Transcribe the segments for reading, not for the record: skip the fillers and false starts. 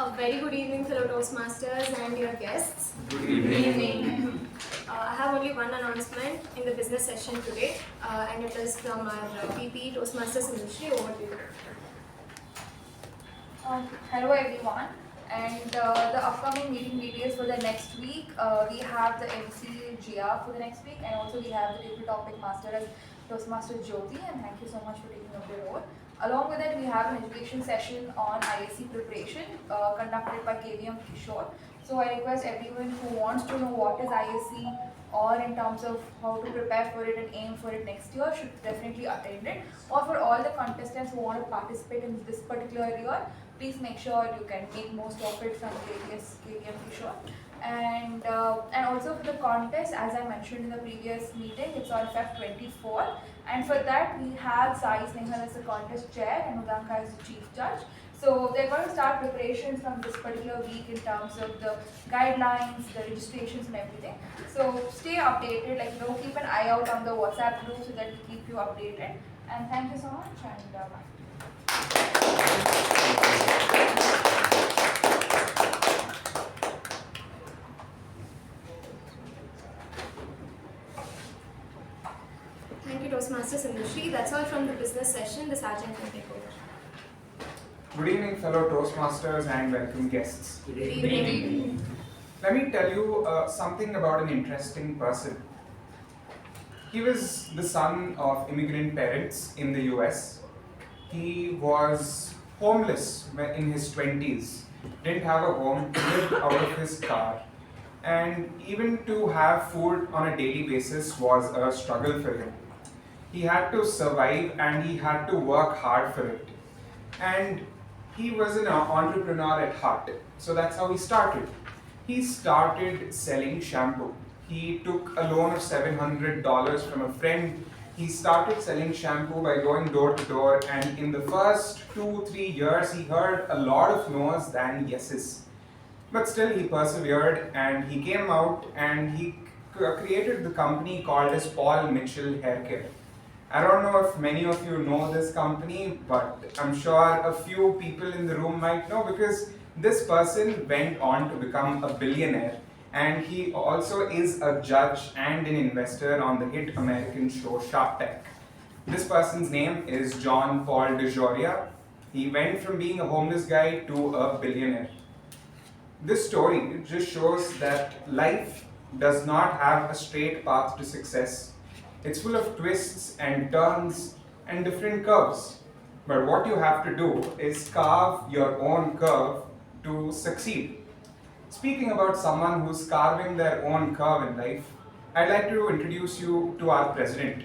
A very good evening, fellow Toastmasters and your guests. Good evening. I have only one announcement in the business session today, and it is from our VP Toastmasters Sindhushree. Over to you. Hello everyone, and the upcoming meeting details for the next week. We have the MC Gia for the next week, and also we have the table topic master as Toastmaster Jyothi, and thank you so much for taking up the role. Along with it, we have an education session on ISC preparation conducted by KVM Kishore. So I request everyone who wants to know what is ISC or in terms of how to prepare for it and aim for it next year should definitely attend it. Or for all the contestants who want to participate in this particular year, please make sure you can make most of it from KVM Kishore. And also for the contest, as I mentioned in the previous meeting, it's on Feb 24. And for that, we have Snehal as the contest chair and Udanka as the chief judge. So they're going to start preparations from this particular week in terms of the guidelines, the registrations and everything. So stay updated, keep an eye out on the WhatsApp group so that we keep you updated. And thank you so much, and bye. Thank you, Toastmasters Sindhushree. That's all from the business session. The Sachin can take over. Good evening, fellow Toastmasters and welcome guests. Good evening. Let me tell you something about an interesting person. He was the son of immigrant parents in the US. He was homeless in his 20s, didn't have a home, lived out of his car, and even to have food on a daily basis was a struggle for him. He had to survive and he had to work hard for it. And he was an entrepreneur at heart. So that's how he started. He started selling shampoo. He took a loan of $700 from a friend. He started selling shampoo by going door to door, and in the first 2-3 years he heard a lot of no's than yeses. But still he persevered and he came out and he created the company called as Paul Mitchell Hair Care. I don't know if many of you know this company, but I'm sure a few people in the room might know, because this person went on to become a billionaire, and he also is a judge and an investor on the hit American show Shark Tank. This person's name is John Paul DeJoria. He went from being a homeless guy to a billionaire. This story just shows that life does not have a straight path to success. It's full of twists and turns and different curves. But what you have to do is carve your own curve to succeed. Speaking about someone who's carving their own curve in life, I'd like to introduce you to our president.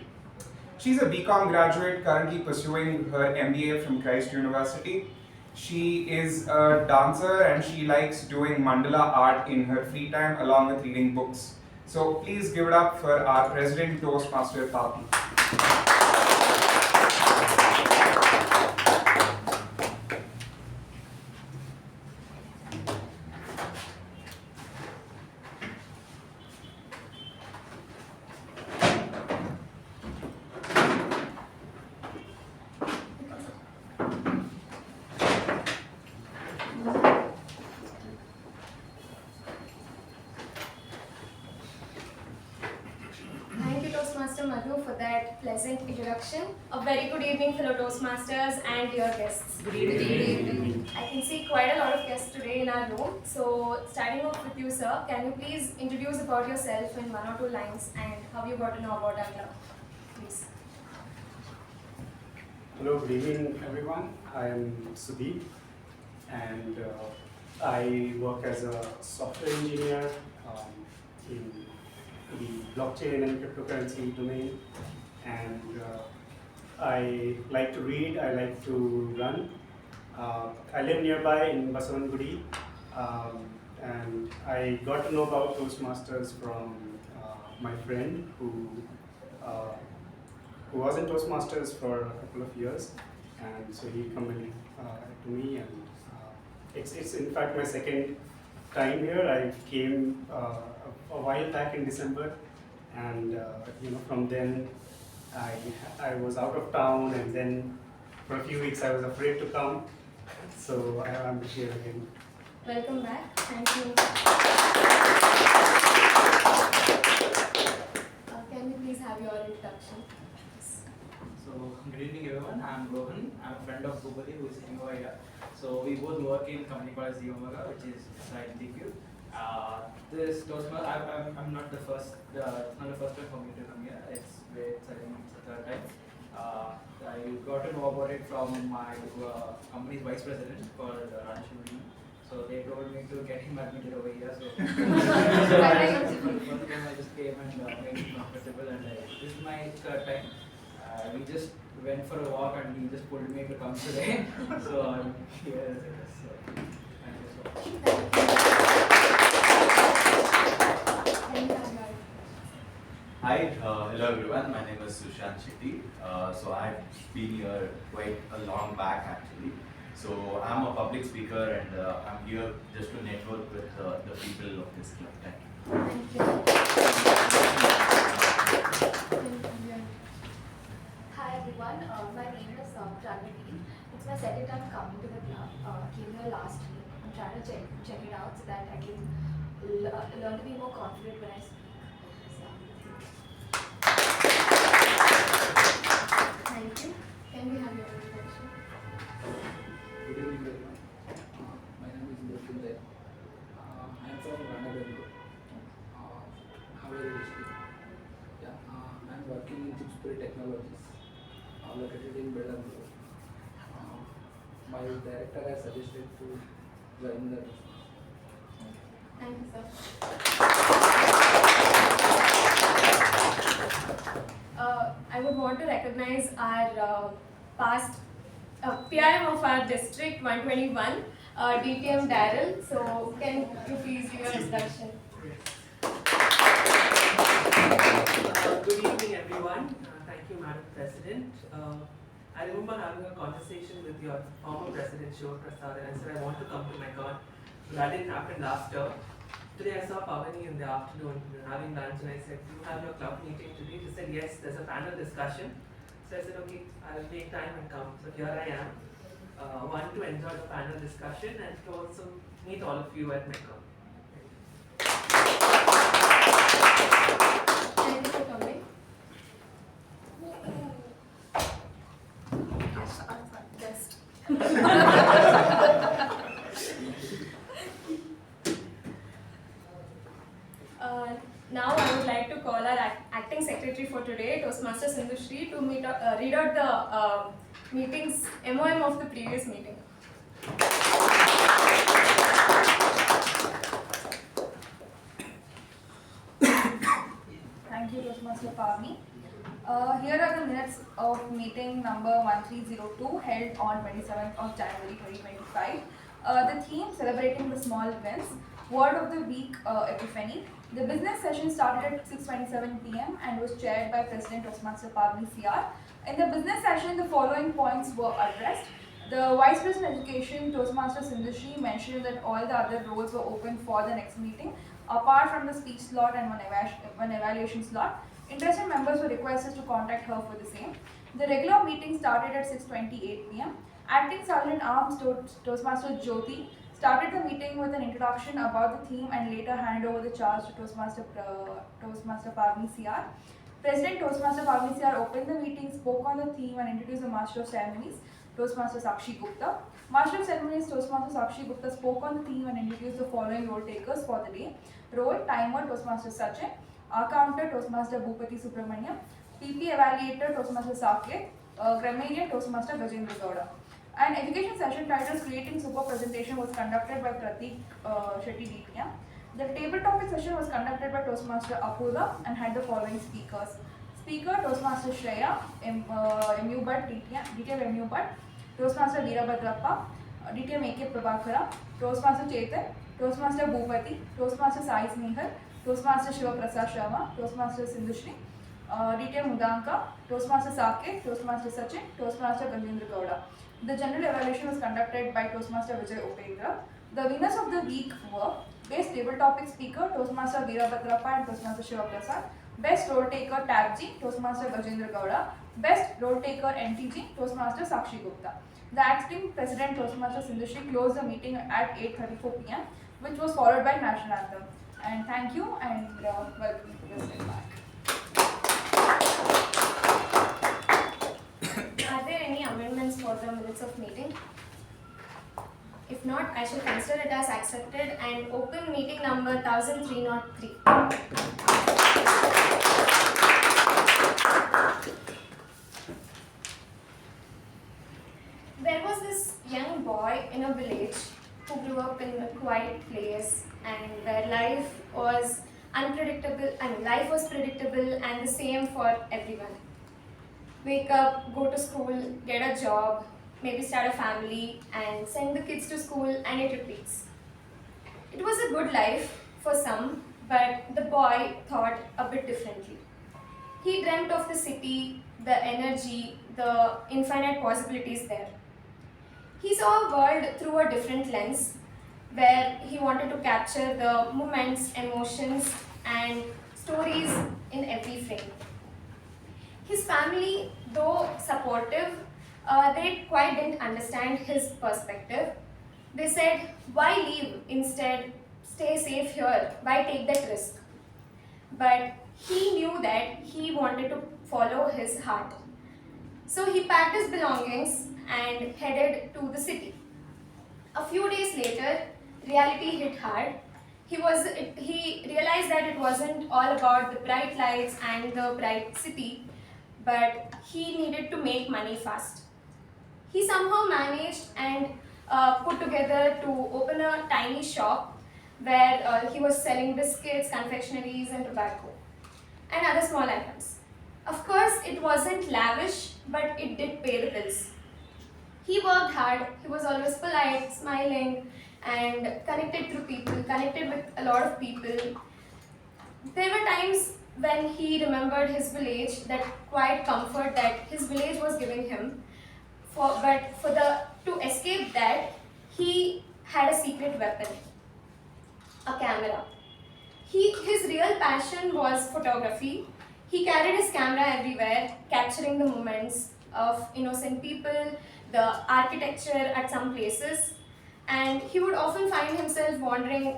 She's a BCom graduate currently pursuing her MBA from Christ University. She is a dancer and she likes doing mandala art in her free time along with reading books. So please give it up for our President Toastmaster Pavani. Madhu, for that pleasant introduction. A very good evening, fellow Toastmasters and your guests. Good evening. I can see quite a lot of guests today in our room. So, starting off with you, sir, can you please introduce about yourself in 1 or 2 lines and how you got to know about our club? Please. Hello, good evening, everyone. I am Subha, and I work as a software engineer in the blockchain and cryptocurrency domain, and I like to read, I like to run. I live nearby in Basavangudi, and I got to know about Toastmasters from my friend who was in Toastmasters for a couple of years, and so he commented to me, and it's in fact my second time here. I came a while back in December, and from then I was out of town, and then for a few weeks I was afraid to come, so I'm here again. Welcome back. Thank you. Can we please have your introduction? So, good evening everyone. I'm Rohan. I'm a friend of Boopathi who is sitting over here. So, we both work in a company called Omega, which is inside TQ. This Toastmaster, I'm not the first, it's not the first time for me to come here. It's I think it's the third time. I got to know about it from my company's vice president called Rachana. So they told me to get him admitted over here. So, I just came and made it comfortable. And this is my third time. We just went for a walk and he just pulled me to come today. So I'm here as it is. So thank you so much. Hi, hello everyone. My name is Sushan Shetty. So I've been here quite a long back actually. So I'm a public speaker and I'm here just to network with the people of this club. Thank you. Hi everyone, my name is Pavani. It's my second time coming to the club. Came here last week. I'm trying to check it out so that I can learn to be more confident when I speak. Thank you. Can we have your introduction? Good evening everyone. My name is Daryl. I am from Grammarian. How are you doing? Yeah, I am working in Sindhushree technologies, located in Balaji. My director has suggested to join the. Thank you, sir. I would want to recognize our past PRM of our district 121, DTM Daryl. So can you please give your introduction? Good evening, everyone. Thank you, Madam President. I remember having a conversation with your former President Shivaprasad, and I said I want to come to my God. But that didn't happen last year. Today I saw Pavani in the afternoon. We were having lunch, and I said, "Do you have your club meeting today?" She said, "Yes, there's a panel discussion." So I said, "Okay, I'll make time and come." So here I am. One, to enjoy the panel discussion, and to also meet all of you at my club. Thank you for coming. Just. Now I would like to call our acting secretary for today, Toastmaster Sindhushree, to read out the meeting's MOM of the previous meeting. Thank you, Toastmaster Pavani. Here are the minutes of meeting number 1302 held on 27th of January 2025. The theme, celebrating the small wins. Word of the week, Epiphany. The business session started at 6:27 p.m. and was chaired by President Toastmaster Pavani CR. In the business session, the following points were addressed. The Vice President Education, Toastmaster Sindhushree, mentioned that all the other roles were open for the next meeting, apart from the speech slot and one evaluation slot. Interested members were requested to contact her for the same. The regular meeting started at 6:28 p.m. Acting Sergeant Arms Toastmaster Jyothi started the meeting with an introduction about the theme and later handed over the charge to Toastmaster Pavani CR. President Toastmaster Pavani CR opened the meeting, spoke on the theme and introduced the Master of Ceremonies, Toastmaster Sakshi Gupta. Master of Ceremonies Toastmaster Sakshi Gupta spoke on the theme and introduced the following role takers for the day. Role timer Toastmaster Sachin, Accountant Toastmaster Boopathi Subramaniam, PP Evaluator Toastmaster Saketh, Grammarian Toastmaster Gajendra Gowda. An education session titled Creating Super Presentation was conducted by Pratik Shetty DTM. The table topic session was conducted by Toastmaster Apurva and had the following speakers. Speaker Toastmaster Shreya, MU Bhat DTM MU Bhat, Toastmaster Veerabhadrappa, DTM AK Prabhakara, Toastmaster Chetan, Toastmaster Boopathi, Toastmaster Sai Snehal, Toastmaster Shivaprasad Sharma, Toastmaster Sindhushree, DTM Udanka, Toastmaster Saketh, Toastmaster Sachin, Toastmaster Gajendra Gowda. The general evaluation was conducted by Toastmaster Vijay Upendra. The winners of the week were Best Table Topic Speaker, Toastmaster Veerabhadrappa and Toastmaster Shivaprasad. Best Role Taker TAPG, Toastmaster Gajendra Gowda. Best Role Taker NTG, Toastmaster Sakshi Gupta. The acting president Toastmasters Sindhushree closed the meeting at 8:34 p.m., which was followed by national anthem. And thank you and welcome to the state back. Are there any amendments for the minutes of meeting? If not, I shall consider it as accepted and open meeting number 1303. There was this young boy in a village who grew up in a quiet place and where life was life was predictable and the same for everyone. Wake up, go to school, get a job, maybe start a family and send the kids to school, and it repeats. It was a good life for some, but the boy thought a bit differently. He dreamt of the city, the energy, the infinite possibilities there. He saw a world through a different lens where he wanted to capture the moments, emotions, and stories in every frame. His family, though supportive, they quite didn't understand his perspective. They said, why leave? Instead, stay safe here. Why take that risk? But he knew that he wanted to follow his heart. So he packed his belongings and headed to the city. A few days later, reality hit hard. He realized that it wasn't all about the bright lights and the bright city, but he needed to make money fast. He somehow managed and put together to open a tiny shop where he was selling biscuits, confectionaries, and tobacco, and other small items. Of course, it wasn't lavish, but it did pay the bills. He worked hard, he was always polite, smiling, and connected with a lot of people. There were times when he remembered his village, that quiet comfort that his village was giving him. To escape that, he had a secret weapon, a camera. His real passion was photography. He carried his camera everywhere, capturing the moments of innocent people, the architecture at some places, and he would often find himself wandering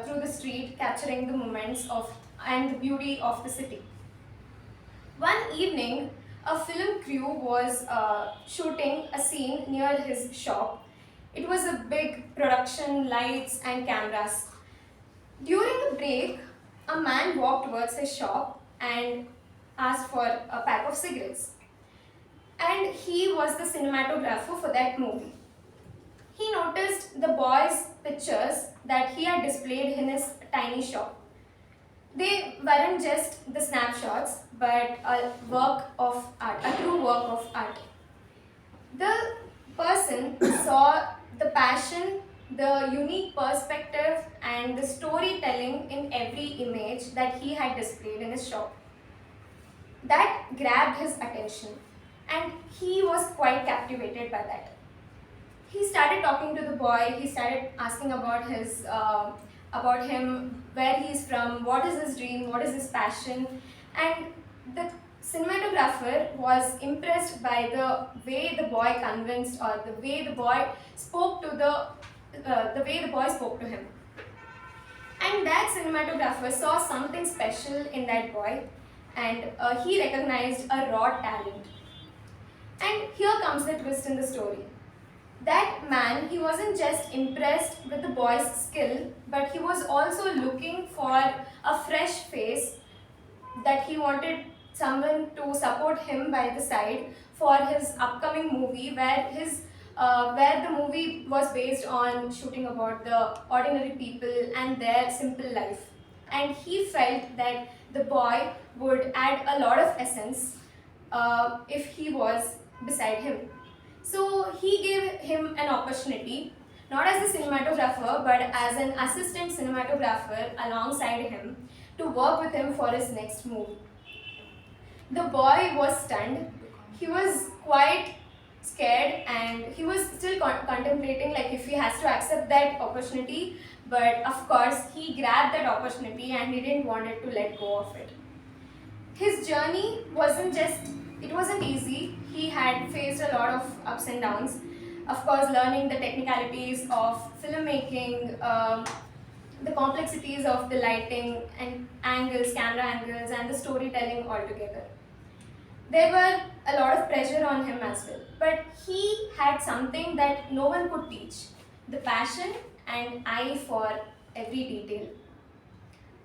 through the street, capturing the moments of and the beauty of the city. One evening, a film crew was shooting a scene near his shop. It was a big production, lights and cameras. During the break, a man walked towards his shop and asked for a pack of cigarettes. And he was the cinematographer for that movie. He noticed the boy's pictures that he had displayed in his tiny shop. They weren't just the snapshots, but a work of art, a true work of art. The person saw the passion, the unique perspective, and the storytelling in every image that he had displayed in his shop. That grabbed his attention, and he was quite captivated by that. He started talking to the boy. He started asking about him, where he is from, what is his dream, what is his passion, and the cinematographer was impressed by the way the boy convinced, or the way the boy spoke to him. And that cinematographer saw something special in that boy, and he recognized a raw talent. And here comes the twist in the story. That man, he wasn't just impressed with the boy's skill, but he was also looking for a fresh face, that he wanted someone to support him by the side for his upcoming movie, where the movie was based on shooting about the ordinary people and their simple life. And he felt that the boy would add a lot of essence if he was beside him. So he gave him an opportunity, not as a cinematographer, but as an assistant cinematographer alongside him, to work with him for his next movie. The boy was stunned. He was quite scared, and he was still contemplating like if he has to accept that opportunity, but of course he grabbed that opportunity and he didn't want it to let go of it. His journey wasn't just it wasn't easy. He had faced a lot of ups and downs. Of course, learning the technicalities of filmmaking, the complexities of the lighting and angles, camera angles, and the storytelling altogether. There were a lot of pressure on him as well, but he had something that no one could teach: the passion and eye for every detail.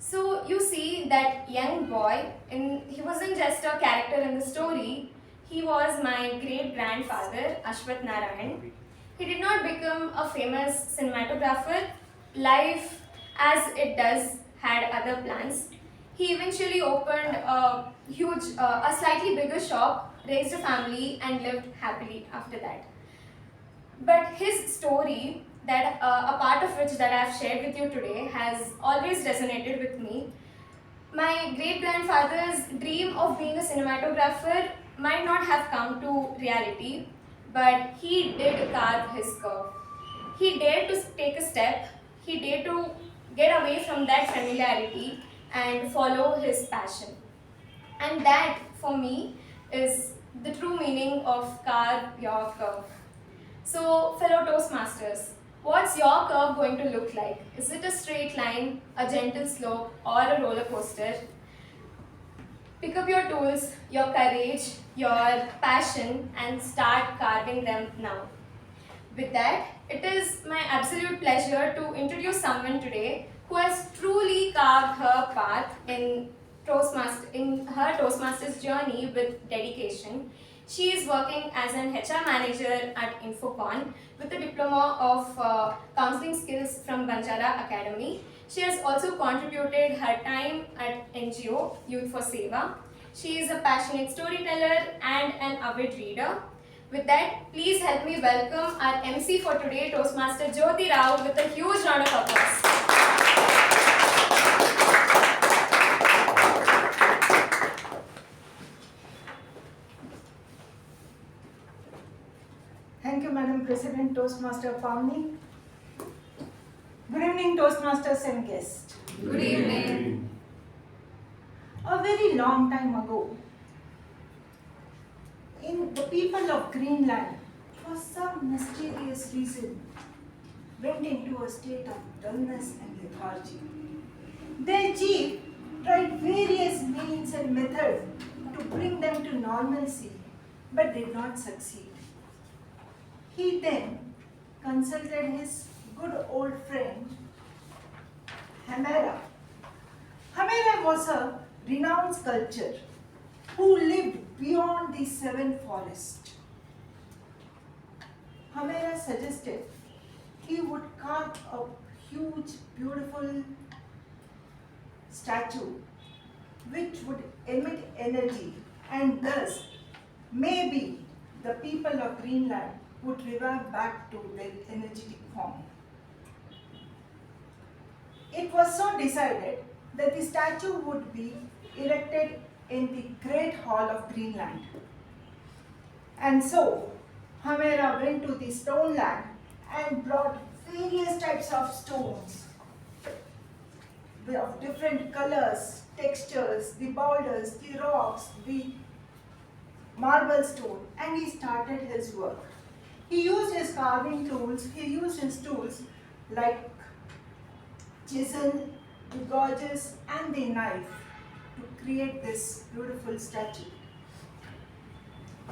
So you see that young boy, he wasn't just a character in the story, he was my great grandfather, Ashwath Narayan. He did not become a famous cinematographer. Life, as it does, had other plans. He eventually opened a slightly bigger shop, raised a family, and lived happily after that. But his story, that a part of which that I've shared with you today, has always resonated with me. My great grandfather's dream of being a cinematographer might not have come to reality, but he did carve his curve. He dared to take a step, he dared to get away from that familiarity and follow his passion. And that, for me, is the true meaning of carve your curve. So, fellow Toastmasters, what's your curve going to look like? Is it a straight line, a gentle slope, or a roller coaster? Pick up your tools, your courage, your passion, and start carving them now. With that, it is my absolute pleasure to introduce someone today who has truly carved her path in her Toastmasters journey with dedication. She is working as an HR manager at Infocon with a diploma of counseling skills from Banjara Academy. She has also contributed her time at NGO Youth for Seva. She is a passionate storyteller and an avid reader. With that, please help me welcome our MC for today, Toastmaster Jyothi Rao, with a huge round of applause. Thank you, Madam President, Toastmaster Pavani. Good evening, Toastmasters and guests. Good evening. A very long time ago, in the people of Greenland, for some mysterious reason, went into a state of dullness and lethargy. Their chief tried various means and methods to bring them to normalcy, but did not succeed. He then consulted his good old friend, Hamera. Hamera was a renowned sculptor who lived beyond the seven forests. Hamera suggested he would carve a huge, beautiful statue which would emit energy, and thus maybe the people of Greenland would revert back to their energetic form. It was so decided that the statue would be erected in the Great Hall of Greenland. And so, Hamera went to the stone land and brought various types of stones of different colors, textures, the boulders, the rocks, the marble stone, and he started his work. He used his carving tools, he used his tools like chisel, the gouges, and the knife to create this beautiful statue.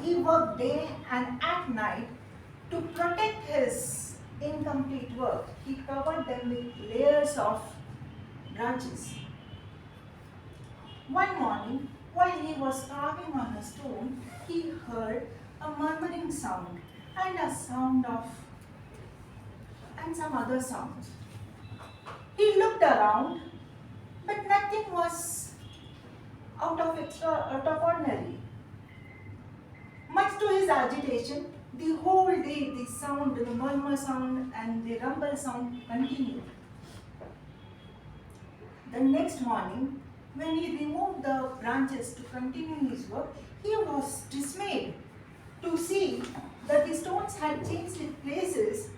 He worked day and at night to protect his incomplete work. He covered them with layers of branches. One morning, while he was carving on a stone, he heard a murmuring sound and some other sounds. He looked around, but nothing was out of ordinary. Much to his agitation, the whole day the sound, the murmur sound and the rumble sound continued. The next morning, when he removed the branches to continue his work, he was dismayed to see that the stones had changed places.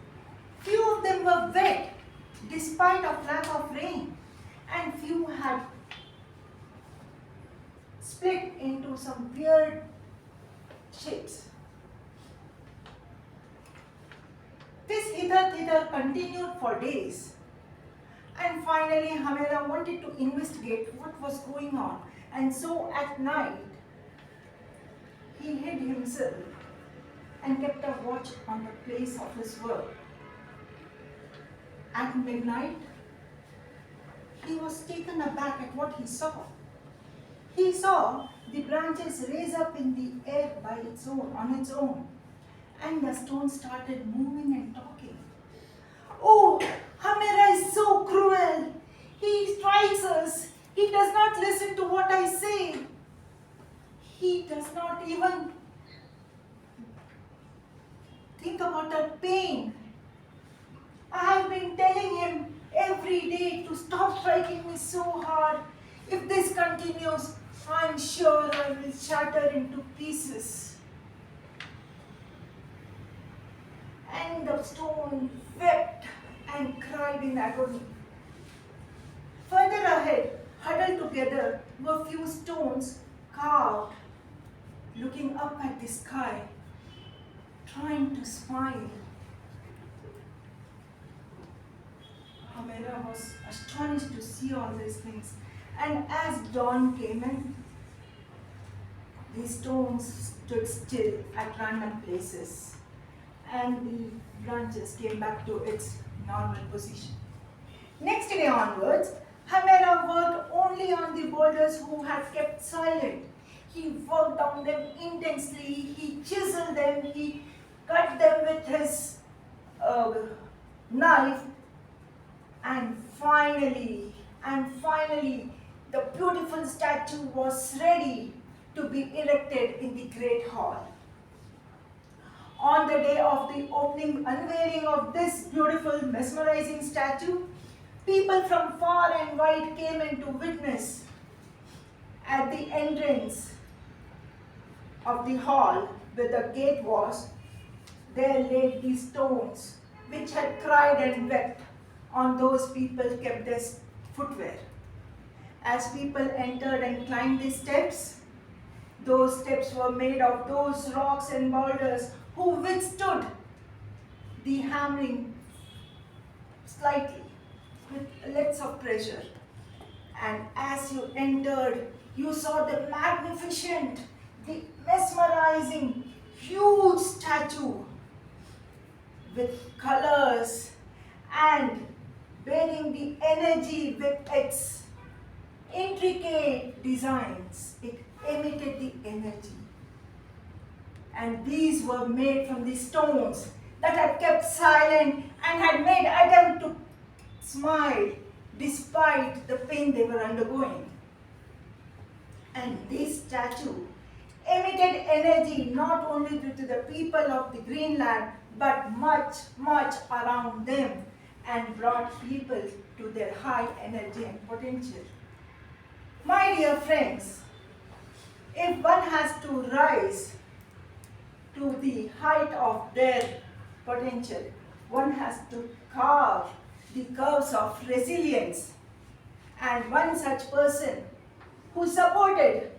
Few of them were wet despite of lack of rain, and few had split into some weird shapes. This hither continued for days, and finally Hamera wanted to investigate what was going on, and so at night he hid himself and kept a watch on the place of his work. At midnight, he was taken aback at what he saw. He saw the branches raise up in the air on its own, and the stones started moving and talking. Oh, Hamera is so cruel. He strikes us. He does not listen to what I say. He does not even think about our pain. I have been telling him every day to stop striking me so hard. If this continues, I'm sure I will shatter into pieces. And the stone wept and cried in agony. Further ahead, huddled together, were few stones carved, looking up at the sky, trying to smile. Hamera was astonished to see all these things, and as dawn came in, the stones stood still at random places, and the branches came back to its normal position. Next day onwards, Hamera worked only on the boulders who had kept silent. He worked on them intensely, he chiseled them, he cut them with his knife, and finally, the beautiful statue was ready to be erected in the Great Hall. On the day of the opening unveiling of this beautiful, mesmerizing statue, people from far and wide came in to witness. At the entrance of the hall, where the gate was, there lay these stones, which had cried and wept. On those people kept their footwear. As people entered and climbed the steps, those steps were made of those rocks and boulders who withstood the hammering slightly with lots of pressure. And as you entered, you saw the magnificent, the mesmerizing, huge statue with colors and bearing the energy with its intricate designs. It emitted the energy. And these were made from the stones that had kept silent and had made attempt to smile despite the pain they were undergoing. And this statue emitted energy not only to the people of the Greenland, but much, much around them, and brought people to their high energy and potential. My dear friends, if one has to rise to the height of their potential, one has to carve the curves of resilience. And one such person who supported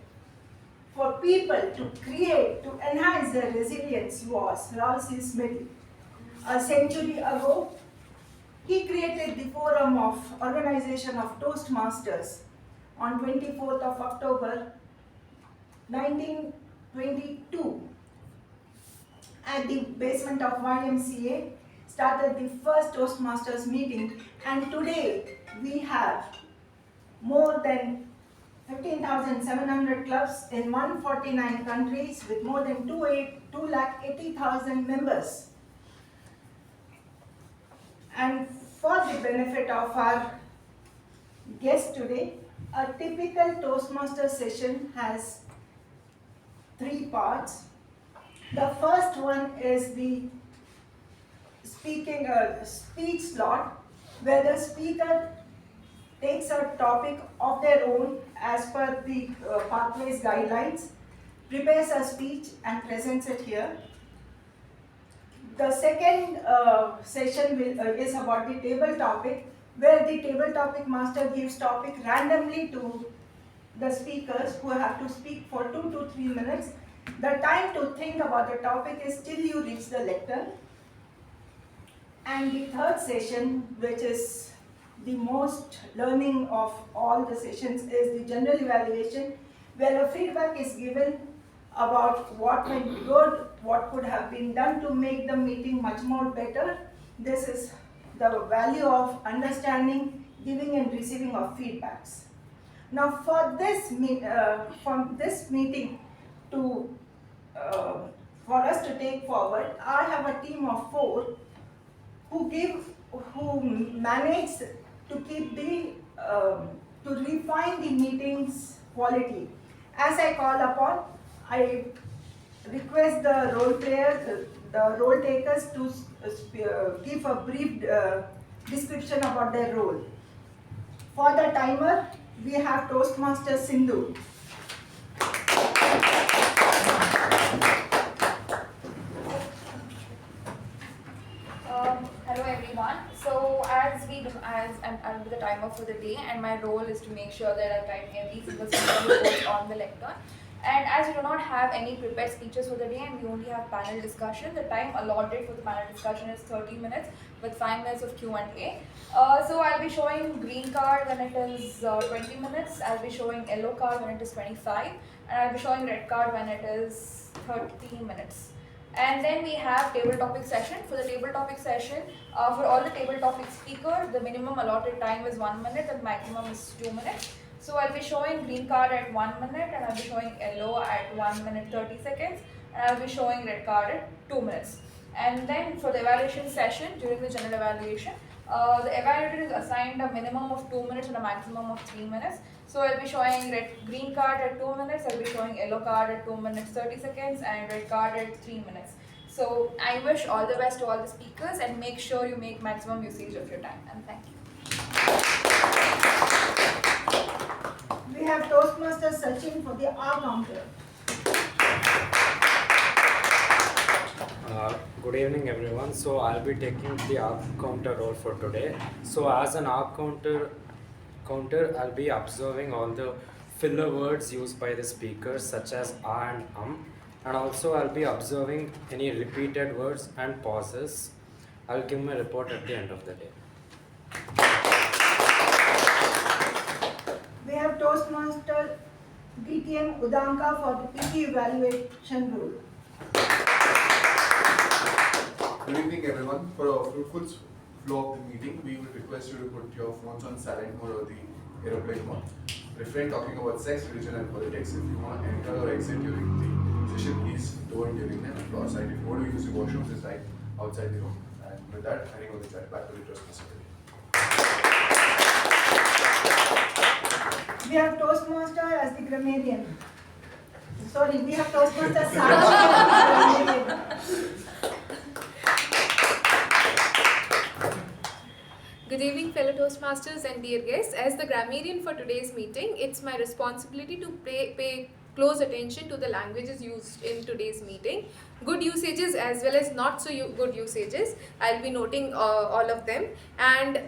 for people to create, to enhance their resilience was Ralston Smith. A century ago, he created the forum of organization of Toastmasters on 24th of October 1922 at the basement of YMCA, started the first Toastmasters meeting, and today we have more than 15,700 clubs in 149 countries with more than 280,000 members. And for the benefit of our guest today, a typical Toastmaster session has 3 parts. The first one is the speech slot, where the speaker takes a topic of their own as per the pathways guidelines, prepares a speech and presents it here. The second session is about the table topic, where the table topic master gives topic randomly to the speakers who have to speak for 2 to 3 minutes. The time to think about the topic is till you reach the lectern. And the third session, which is the most learning of all the sessions, is the general evaluation, where a feedback is given about what went good, what could have been done to make the meeting much more better. This is the value of understanding, giving and receiving of feedbacks. Now for this from this meeting to for us to take forward, I have a team of 4 who manage to keep the to refine the meeting's quality. As I call upon, I request the role players, the role takers to give a brief description about their role. For the timer, we have Toastmaster Sindhu. Hello everyone. So as I'll be the timer for the day, and my role is to make sure that I type every single speaker who goes on the lectern. And as we do not have any prepared speeches for the day and we only have panel discussion, the time allotted for the panel discussion is 30 minutes with 5 minutes of Q&A. So I'll be showing green card when it is 20 minutes, I'll be showing yellow card when it is 25, and I'll be showing red card when it is 30 minutes. And then we have table topic session. For the table topic session, for all the table topic speakers, the minimum allotted time is 1 minute and maximum is 2 minutes. So I'll be showing green card at 1 minute, and I'll be showing yellow at 1 minute 30 seconds, and I'll be showing red card at 2 minutes. And then for the evaluation session, during the general evaluation, the evaluator is assigned a minimum of 2 minutes and a maximum of 3 minutes. So I'll be showing green card at 2 minutes, I'll be showing yellow card at 2 minutes 30 seconds, and red card at 3 minutes. So I wish all the best to all the speakers, and make sure you make maximum usage of your time, and thank you. We have Toastmaster Sachin for the R counter. Good evening everyone. So I'll be taking the up counter role for today. So as an up counter, I'll be observing all the filler words used by the speakers such as and and also I'll be observing any repeated words and pauses. I'll give my report at the end of the day. We have Toastmaster DTM Udanka for the PT evaluation role. Good evening everyone. For a fruitful flow of the meeting, we will request you to put your phones on silent mode or the aeroplane mode. Refrain talking about sex, religion and politics. If you want to enter or exit during the session, please don't during an applause. And if you want to use the washrooms, it's right outside the room. And with that, I think the chat back to the Toastmaster. We have Toastmaster as the grammarian. Sorry, we have Toastmaster Sakshi as the grammarian. Good evening fellow Toastmasters and dear guests. As the grammarian for today's meeting, it's my responsibility to pay close attention to the languages used in today's meeting. Good usages as well as not so good usages. I'll be noting all of them, and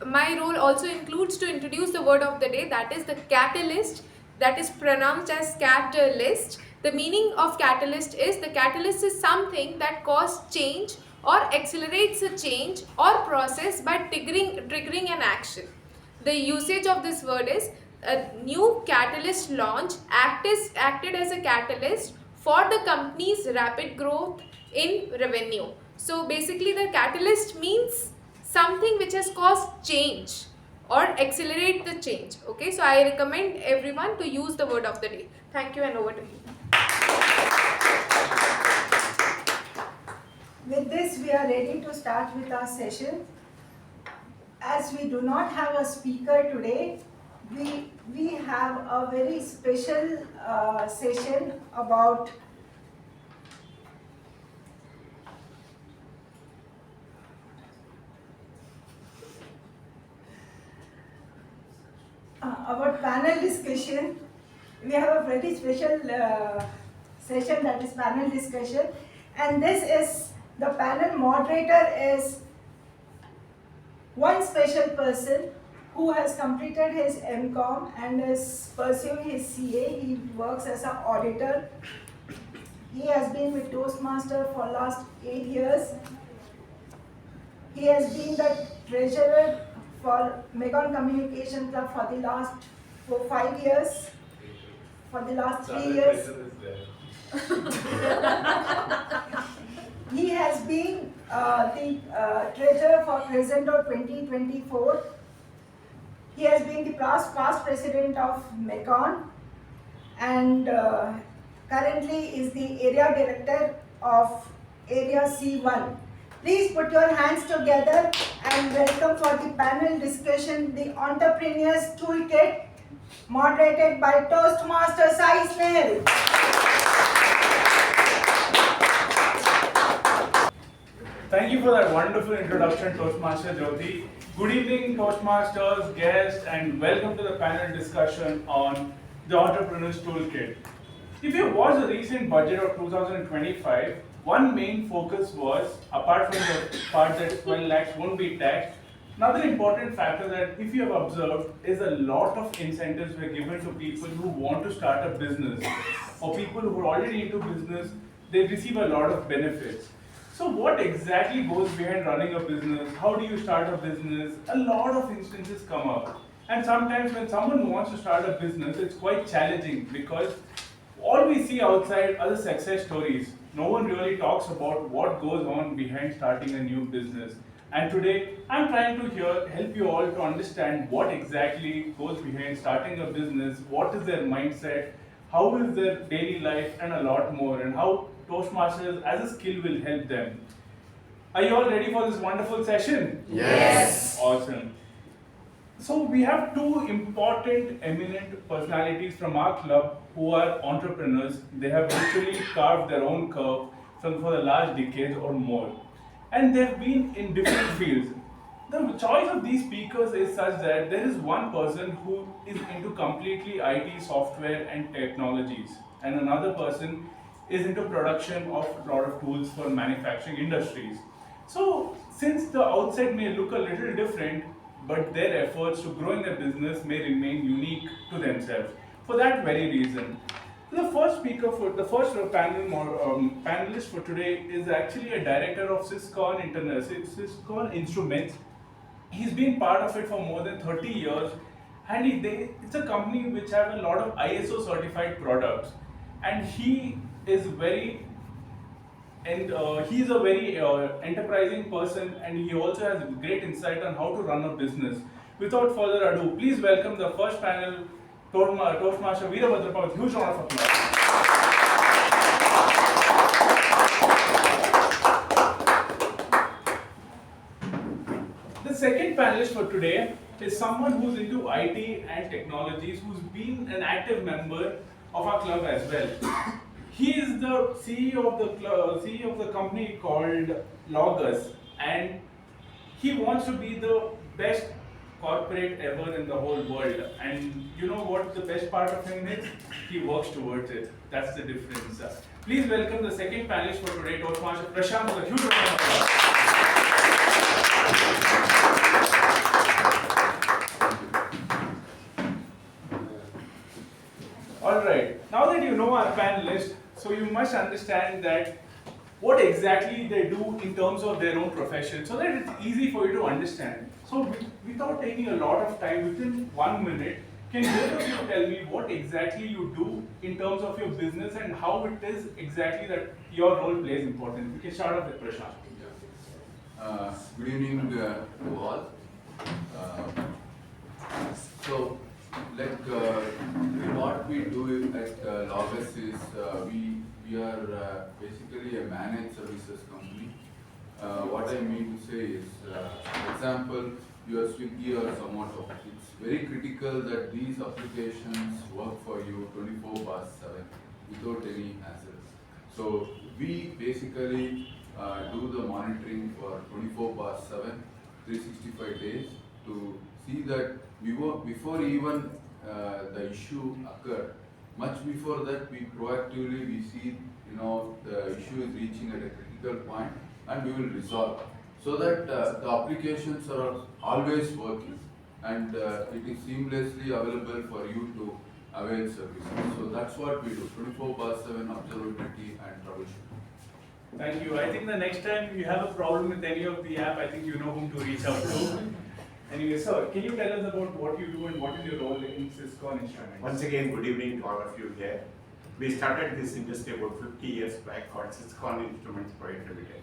my role also includes to introduce the word of the day, that is the catalyst, that is pronounced as catalyst. The meaning of catalyst is the catalyst is something that causes change or accelerates a change or process by triggering an action. The usage of this word is a new catalyst launch acted as a catalyst for the company's rapid growth in revenue. So basically the catalyst means something which has caused change or accelerate the change. Okay, so I recommend everyone to use the word of the day. Thank you, and over to you. With this, we are ready to start with our session. As we do not have a speaker today, we have a very special session about panel discussion. We have a very special session, that is panel discussion, and this is the panel moderator is one special person who has completed his MCOM and is pursuing his CA. He works as an auditor He has been with Toastmaster for last 8 years. He has been the treasurer for Megon Communication Club for the last 5 years. For the last 3 years. He has been the treasurer for Crescendo 2024. He has been the past president of MECON and currently is the area director of Area C1. Please put your hands together and welcome for the panel discussion, the Entrepreneurs Toolkit, moderated by Toastmasters Snehal. Thank you for that wonderful introduction, Toastmaster Jyothi. Good evening, Toastmasters, guests, and welcome to the panel discussion on the Entrepreneur's Toolkit. If you watched the recent budget of 2025, one main focus was, apart from the part that 12 lakhs won't be taxed, another important factor that if you have observed is a lot of incentives were given to people who want to start a business or people who are already into business, they receive a lot of benefits. So what exactly goes behind running a business? How do you start a business? A lot of instances come up. And sometimes when someone wants to start a business, it's quite challenging because all we see outside are the success stories. No one really talks about what goes on behind starting a new business. And today, I'm trying to help you all to understand what exactly goes behind starting a business, what is their mindset, how is their daily life, and a lot more, and how Toastmasters as a skill will help them. Are you all ready for this wonderful session? Yes. Awesome. So we have two important eminent personalities from our club who are entrepreneurs. They have literally carved their own curve for the last decades or more. And they've been in different fields. The choice of these speakers is such that there is one person who is into completely IT software and technologies, and another person is into production of a lot of tools for manufacturing industries. So since the outset may look a little different, but their efforts to growing their business may remain unique to themselves. For that very reason, the first panelist for today is actually a director of Syscon Instruments. He's been part of it for more than 30 years, and it's a company which have a lot of ISO certified products, and he is he's a very enterprising person, and he also has great insight on how to run a business. Without further ado, please welcome the first panel, Toastmaster Veerabhadrappa, with huge round of applause. The second panelist for today is someone who's into IT and technologies, who's been an active member of our club as well. He is the CEO of the company called Logus, and he wants to be the best corporate ever in the whole world. And you know what the best part of him is? He works towards it. That's the difference. Please welcome the second panelist for today, Toastmaster Prashant, with a huge round of applause. Alright, now that you know our panelists, so you must understand that what exactly they do in terms of their own profession, so that it's easy for you to understand. So without taking a lot of time, within 1 minute, can both of you tell me what exactly you do in terms of your business and how it is exactly that your role plays important? We can start off with Prashant. Good evening to all. So, what we do at Logus is we are basically a managed services company. What I mean to say is, for example, your Swiggy or Zomato, it's very critical that these applications work for you 24/7 without any hassles. So we basically do the monitoring for 24/7, 365 days to see that before even the issue occurred. Much before that, we proactively see the issue is reaching at a critical point, and we will resolve so that the applications are always working and it is seamlessly available for you to avail services. So that's what we do, 24/7 observability and troubleshooting. Thank you. I think the next time you have a problem with any of the app, I think you know whom to reach out to. Anyway, sir, can you tell us about what you do and what is your role in Syscon Instruments? Once again, good evening to all of you here. We started this industry about 50 years back called Syscon Instruments Private Limited.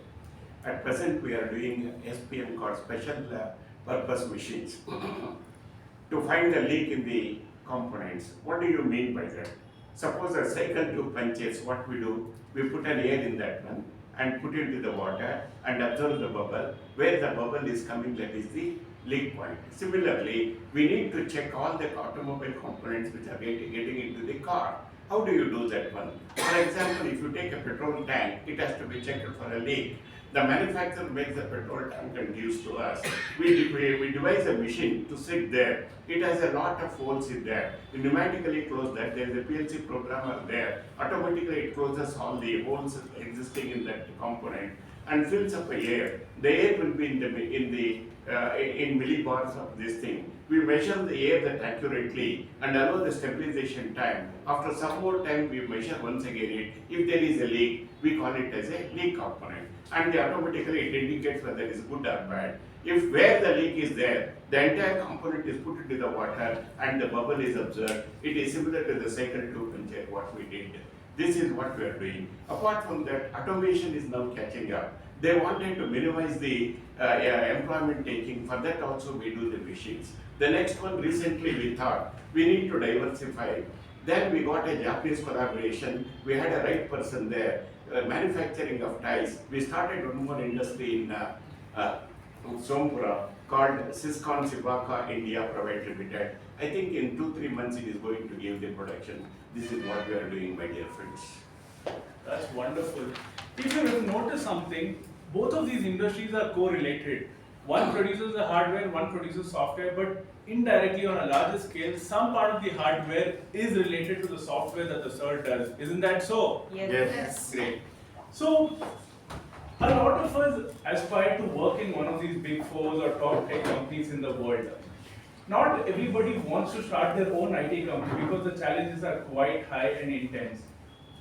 At present, we are doing SPM called Special Purpose Machines. To find the leak in the components, what do you mean by that? Suppose a cycle tube punctures, what we do? We put an air in that one and put it into the water and observe the bubble. Where the bubble is coming, that is the leak point. Similarly, we need to check all the automobile components which are getting into the car. How do you do that one? For example, if you take a petrol tank, it has to be checked for a leak. The manufacturer makes the petrol tank and gives to us. We devise a machine to sit there. It has a lot of holes in there. We pneumatically close that. There is a PLC programmer there. Automatically it closes all the holes existing in that component and fills up the air. The air will be in millibars of this thing. We measure the air that accurately and allow the stabilization time. After some more time, we measure once again it. If there is a leak, we call it as a leak component. And automatically it indicates whether it is good or bad. If where the leak is there, the entire component is put into the water and the bubble is observed. It is similar to the cycle tube puncture what we did. This is what we are doing. Apart from that, automation is now catching up. They wanted to minimize the employment taking. For that also we do the machines. The next one, recently we thought we need to diversify. Then we got a Japanese collaboration. We had a right person there, manufacturing of ties. We started one more industry in Sompura called Syscon Subha India Private Limited. I think in 2-3 months it is going to give the production. This is what we are doing, my dear friends. That's wonderful. If you have noticed something, both of these industries are correlated. One produces the hardware, one produces software, but indirectly on a larger scale, some part of the hardware is related to the software that the sir does. Isn't that so? Yes. Great. So, a lot of us aspire to work in one of these big fours or top tech companies in the world. Not everybody wants to start their own IT company because the challenges are quite high and intense.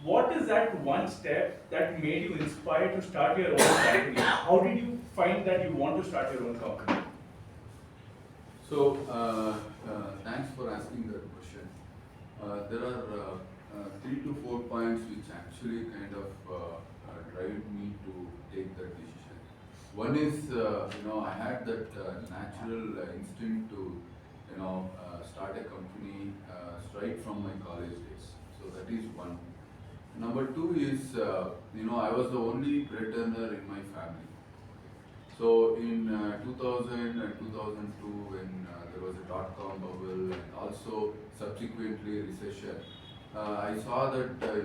What is that one step that made you inspired to start your own company? How did you find that you want to start your own company? So, thanks for asking that question. There are 3 to 4 points which actually kind of drive me to take that decision. One is, I had that natural instinct to, start a company right from my college days. So that is one. Number two is, I was the only bread earner in my family. So in 2000 and 2002, when there was a dot-com bubble and also subsequently recession, I saw that the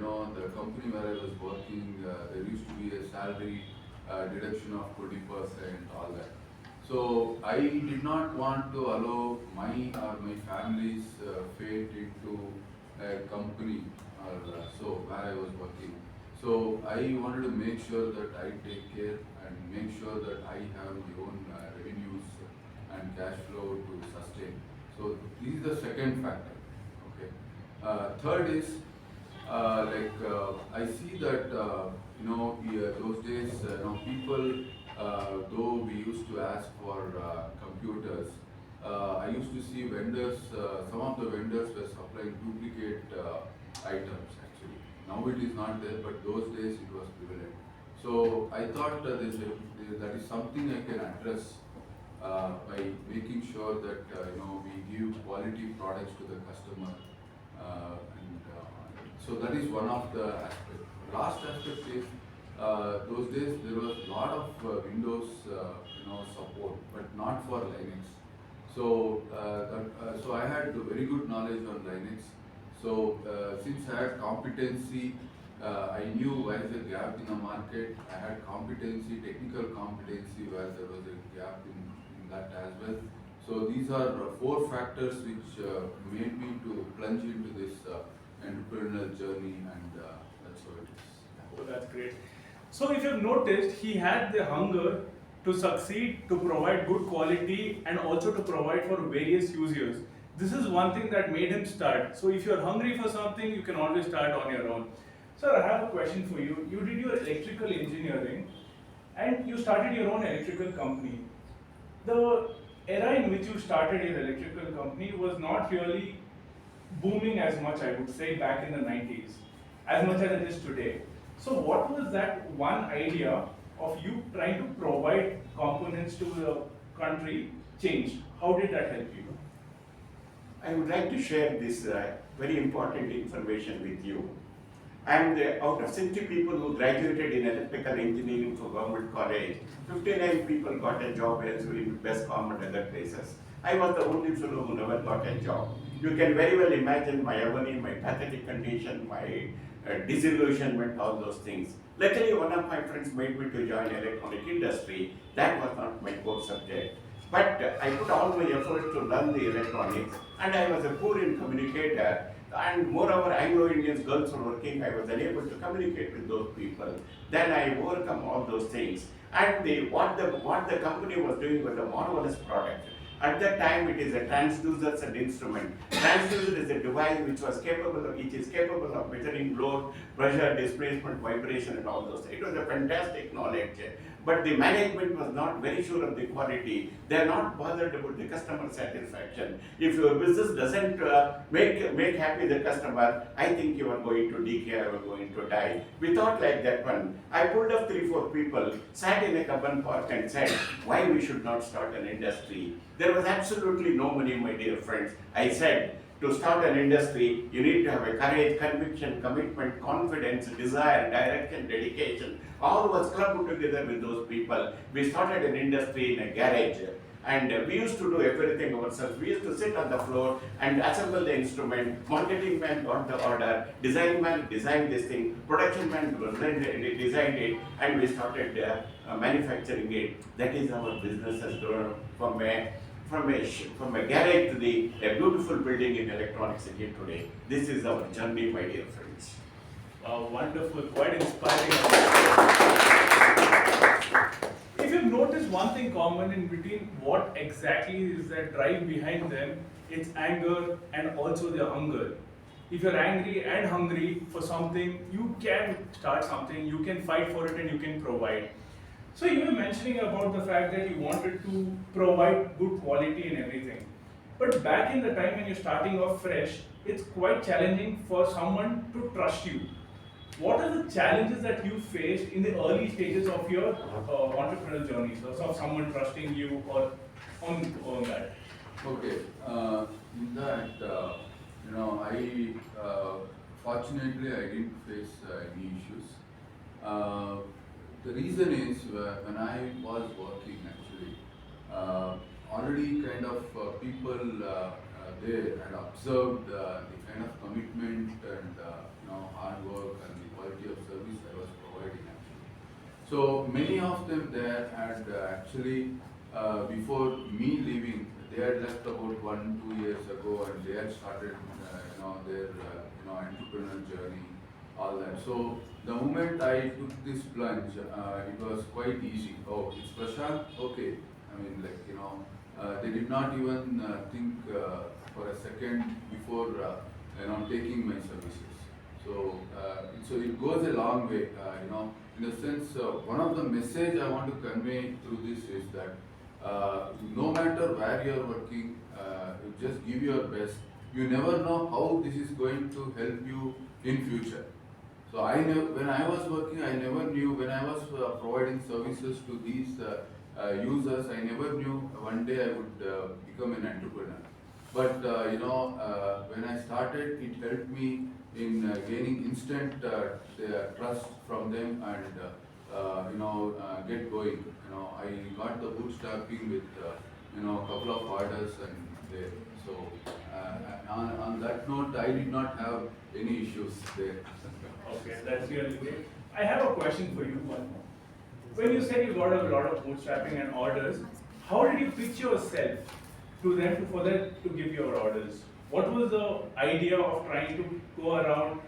company where I was working, there used to be a salary deduction of 20%, all that. So I did not want to allow my or my family's fate into a company or where I was working. So I wanted to make sure that I take care and make sure that I have my own revenues and cash flow to sustain. So this is the second factor. Okay. Third is I see that those days people though we used to ask for computers, I used to see vendors. Some of the vendors were supplying duplicate items actually. Now it is not there, but those days it was prevalent. So I thought that is something I can address by making sure that we give quality products to the customer, so that is one of the aspects. Last aspect is those days there was a lot of Windows support, but not for Linux. So so I had very good knowledge on Linux. So since I had competency, I knew where is the gap in the market. I had competency, technical competency, where there was a gap in that as well. So these are 4 factors which made me to plunge into this entrepreneurial journey, and that's how it is. Oh, that's great. So if you've noticed, he had the hunger to succeed, to provide good quality, and also to provide for various users. This is one thing that made him start. So if you're hungry for something, you can always start on your own. Sir, I have a question for you. You did your electrical engineering and you started your own electrical company. The era in which you started your electrical company was not really booming as much, I would say, back in the 90s, as much as it is today. So what was that one idea of you trying to provide components to the country changed? How did that help you? I would like to share this very important information with you. And out of 60 people who graduated in electrical engineering from government college, 59 people got a job elsewhere in Bestcom and other places. I was the only fellow who never got a job. You can very well imagine my agony, my pathetic condition, my disillusionment, all those things. Luckily, one of my friends made me to join electronic industry. That was not my core subject. But I put all my efforts to learn the electronics, and I was a poor in communicator. And moreover, Anglo-Indians girls were working, I was unable to communicate with those people. Then I overcome all those things. And what the company was doing was a marvelous product. At that time, it is a transducer and instrument. Transducer is a device which is capable of measuring load, pressure, displacement, vibration, and all those. It was a fantastic knowledge. But the management was not very sure of the quality. They are not bothered about the customer satisfaction. If your business doesn't make happy the customer, I think you are going to decay or going to die. We thought like that one. I pulled up 3-4 people, sat in a carbon park and said, why we should not start an industry? There was absolutely no money, my dear friends. I said, to start an industry, you need to have a courage, conviction, commitment, confidence, desire, direction, dedication. All was clubbed together with those people. We started an industry in a garage, and we used to do everything ourselves. We used to sit on the floor and assemble the instrument. Marketing man got the order, design man designed this thing, production man designed it, and we started manufacturing it. That is how our business has grown from a garage to a beautiful building in Electronic City today. This is our journey, my dear friends. Wonderful, quite inspiring. If you've noticed one thing common in between what exactly is that drive behind them, it's anger and also their hunger. If you're angry and hungry for something, you can start something, you can fight for it and you can provide. So you were mentioning about the fact that you wanted to provide good quality and everything. But back in the time when you're starting off fresh, it's quite challenging for someone to trust you. What are the challenges that you faced in the early stages of your entrepreneurial journey? So of someone trusting you or on that? Okay, in that, fortunately I didn't face any issues. The reason is when I was working actually, already kind of people there had observed the kind of commitment and hard work and the quality of service I was providing actually. So many of them there had actually before me leaving, they had left about 1-2 years ago and they had started their entrepreneurial journey, all that. So the moment I took this plunge, it was quite easy. Oh, it's Prashant? Okay. I mean, they did not even think for a second before, taking my services. So, it goes a long way, in the sense, one of the message I want to convey through this is that no matter where you are working, you just give your best. You never know how this is going to help you in future. So when I was working, I never knew, when I was providing services to these users, I never knew one day I would become an entrepreneur. But when I started, it helped me in gaining instant trust from them and get going. I got the bootstrapping with a couple of orders and there. So on that note, I did not have any issues there. Okay, that's really great. I have a question for you. When you said you got a lot of bootstrapping and orders, how did you pitch yourself to them for them to give your orders? What was the idea of trying to go around?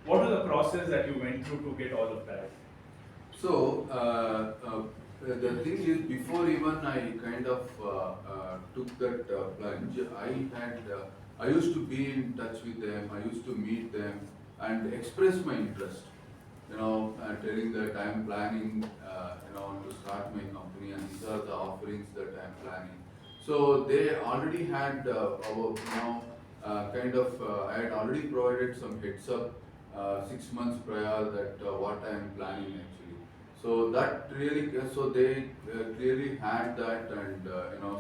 What was the process that you went through to get all of that? So the thing is, before even I kind of took that plunge, I used to be in touch with them, I used to meet them and express my interest. Telling that I am planning, to start my company and these are the offerings that I am planning. So they already had I had already provided some heads up 6 months prior that what I am planning actually. So that really, so they clearly had that, and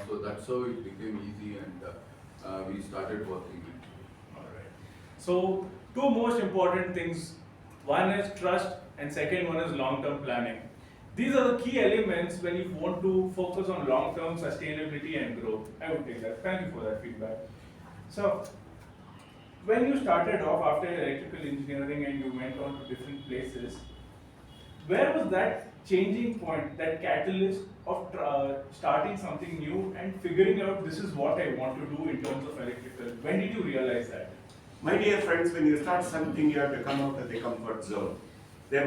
so that's how it became easy, and we started working. Alright. So two most important things. One is trust, and second one is long-term planning. These are the key elements when you want to focus on long-term sustainability and growth. I would take that. Thank you for that feedback. So, when you started off after electrical engineering and you went on to different places, where was that changing point, that catalyst of starting something new and figuring out this is what I want to do in terms of electrical? When did you realize that? My dear friends, when you start something, you have to come out of the comfort zone. We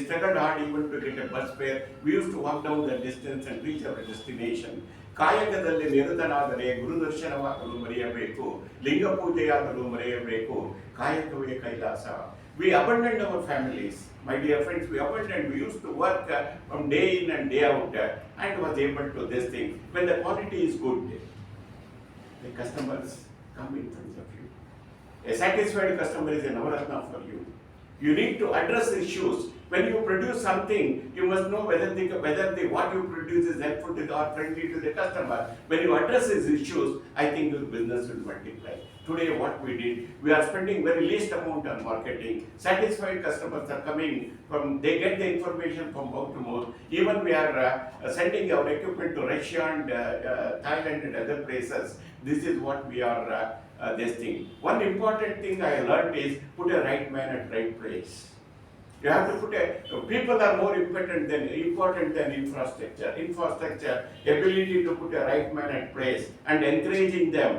struggled hard even to get a bus fare. We used to walk down the distance and reach our destination. ಕಾಯಕದಲ್ಲಿ ನಿರತನಾದರೆ ಗುರುದರ್ಶನವಾಗಲು ಮರೆಯಬೇಕು, ಲಿಂಗ ಪೂಜೆಯಾಗಲು ಮರೆಯಬೇಕು, ಕಾಯಕವೇ Kailasa. We abandoned our families. My dear friends, we abandoned. We used to work from day in and day out and was able to this thing. When the quality is good, the customers come in front of you. A satisfied customer is a navaratna for you. You need to address issues. When you produce something, you must know whether what you produce is helpful to or friendly to the customer. When you address these issues, I think your business will multiply. Today, what we did, we are spending very least amount on marketing. Satisfied customers are coming from, they get the information from mouth to mouth. Even we are sending our equipment to Russia and Thailand and other places. This is what we are this thing. One important thing I learned is put a right man at right place. You have to people are more important than infrastructure. Infrastructure, ability to put a right man at place and encouraging them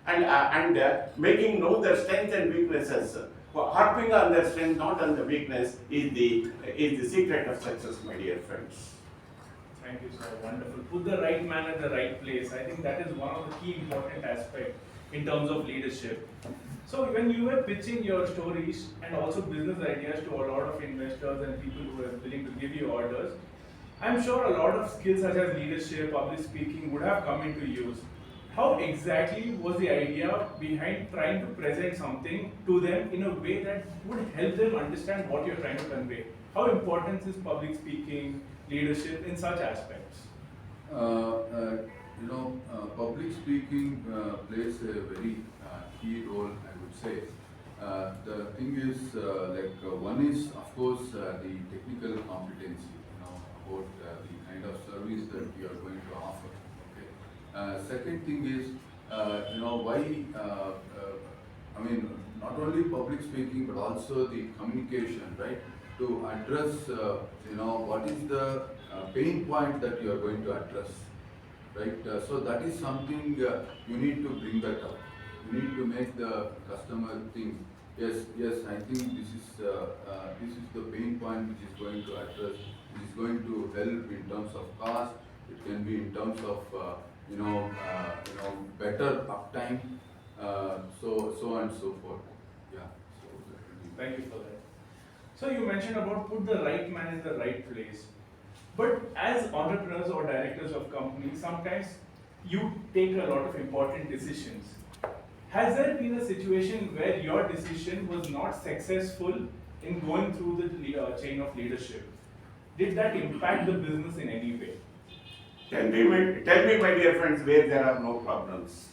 and making know their strengths and weaknesses. Harping on their strength, not on the weakness, is the secret of success, my dear friends. Thank you, sir. Wonderful. Put the right man at the right place. I think that is one of the key important aspects in terms of leadership. So when you were pitching your stories and also business ideas to a lot of investors and people who are willing to give you orders, I'm sure a lot of skills such as leadership, public speaking would have come into use. How exactly was the idea behind trying to present something to them in a way that would help them understand what you're trying to convey? How important is public speaking, leadership in such aspects? Public speaking plays a very key role, I would say. The thing is, one is, of course, the technical competency, about the kind of service that you are going to offer. Okay. Second thing is, why, not only public speaking, but also the communication, right? To address, what is the pain point that you are going to address. Right, so that is something you need to bring that up. You need to make the customer think, yes, I think this is the pain point which is going to address. It is going to help in terms of cost. It can be in terms of better uptime, so on and so forth. Yeah. Thank you for that. So you mentioned about put the right man in the right place. But as entrepreneurs or directors of companies, sometimes you take a lot of important decisions. Has there been a situation where your decision was not successful in going through the chain of leadership? Did that impact the business in any way? Tell me, my dear friends, where there are no problems.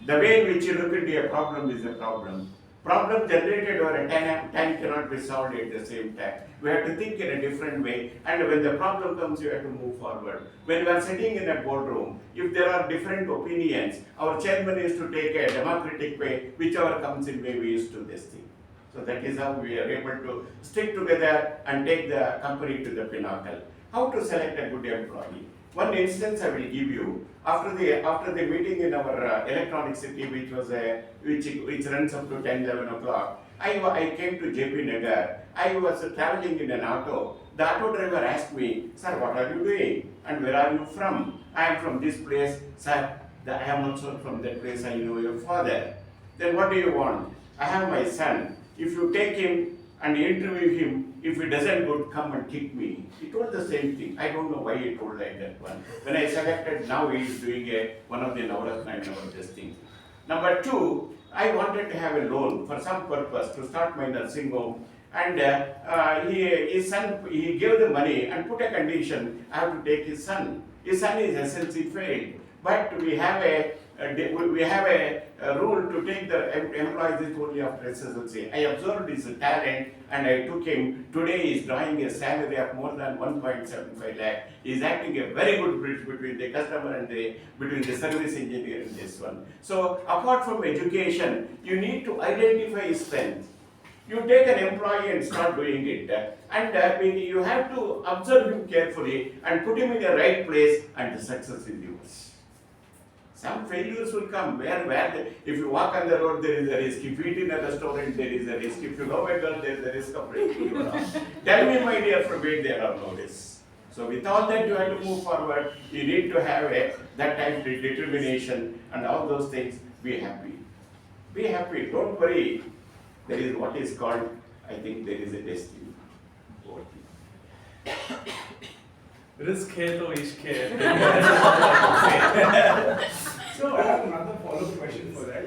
The way in which you look into a problem is a problem. Problem generated over a time cannot be solved at the same time. We have to think in a different way, and when the problem comes, you have to move forward. When we are sitting in a boardroom, if there are different opinions, our chairman is to take a democratic way, whichever comes in way we used to this thing. So that is how we are able to stick together and take the company to the pinnacle. How to select a good employee? One instance I will give you. After the meeting in our electronic city, which runs up to 10-11 o'clock, I came to JP Nagar. I was traveling in an auto. The auto driver asked me, sir, what are you doing? And where are you from? I am from this place. Sir, I am also from that place. I know your father. Then what do you want? I have my son. If you take him and interview him, if he doesn't good, come and kick me. He told the same thing. I don't know why he told like that one. When I selected, now he is doing one of the Navaratna and all this thing. Number two, I wanted to have a loan for some purpose to start my nursing home. And his son, he gave the money and put a condition, I have to take his son. His son is SLC failed. But we have a rule to take the employees only after SSLC. I observed his talent and I took him. Today he is drawing a salary of more than 1.75 lakh. He is acting a very good bridge between the customer and between the service engineer and this one. So apart from education, you need to identify his strength. You take an employee and start doing it, and you have to observe him carefully and put him in the right place, and the success is yours. Some failures will come if you walk on the road, there is a risk. If you eat in a restaurant, there is a risk. If you love a girl, there is a risk of breaking your arm. Tell me, my dear, from where there are no risks. So with all that, you have to move forward. You need to have that type of determination and all those things. Be happy. Be happy. Don't worry. There is what is called, I think there is a destiny. Risk hai to ishq hai. So I have another follow-up question for that.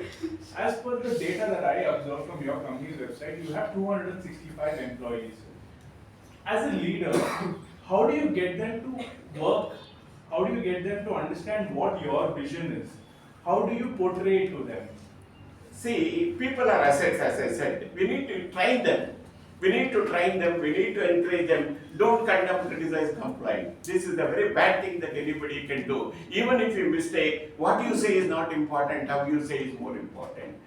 As per the data that I observed from your company's website, you have 265 employees. As a leader, how do you get them to work? How do you get them to understand what your vision is? How do you portray it to them? See, people are assets, as I said. We need to train them. We need to train them. We need to encourage them. Don't condemn, criticize, complain. This is a very bad thing that anybody can do. Even if you mistake, what you say is not important, how you say is more important.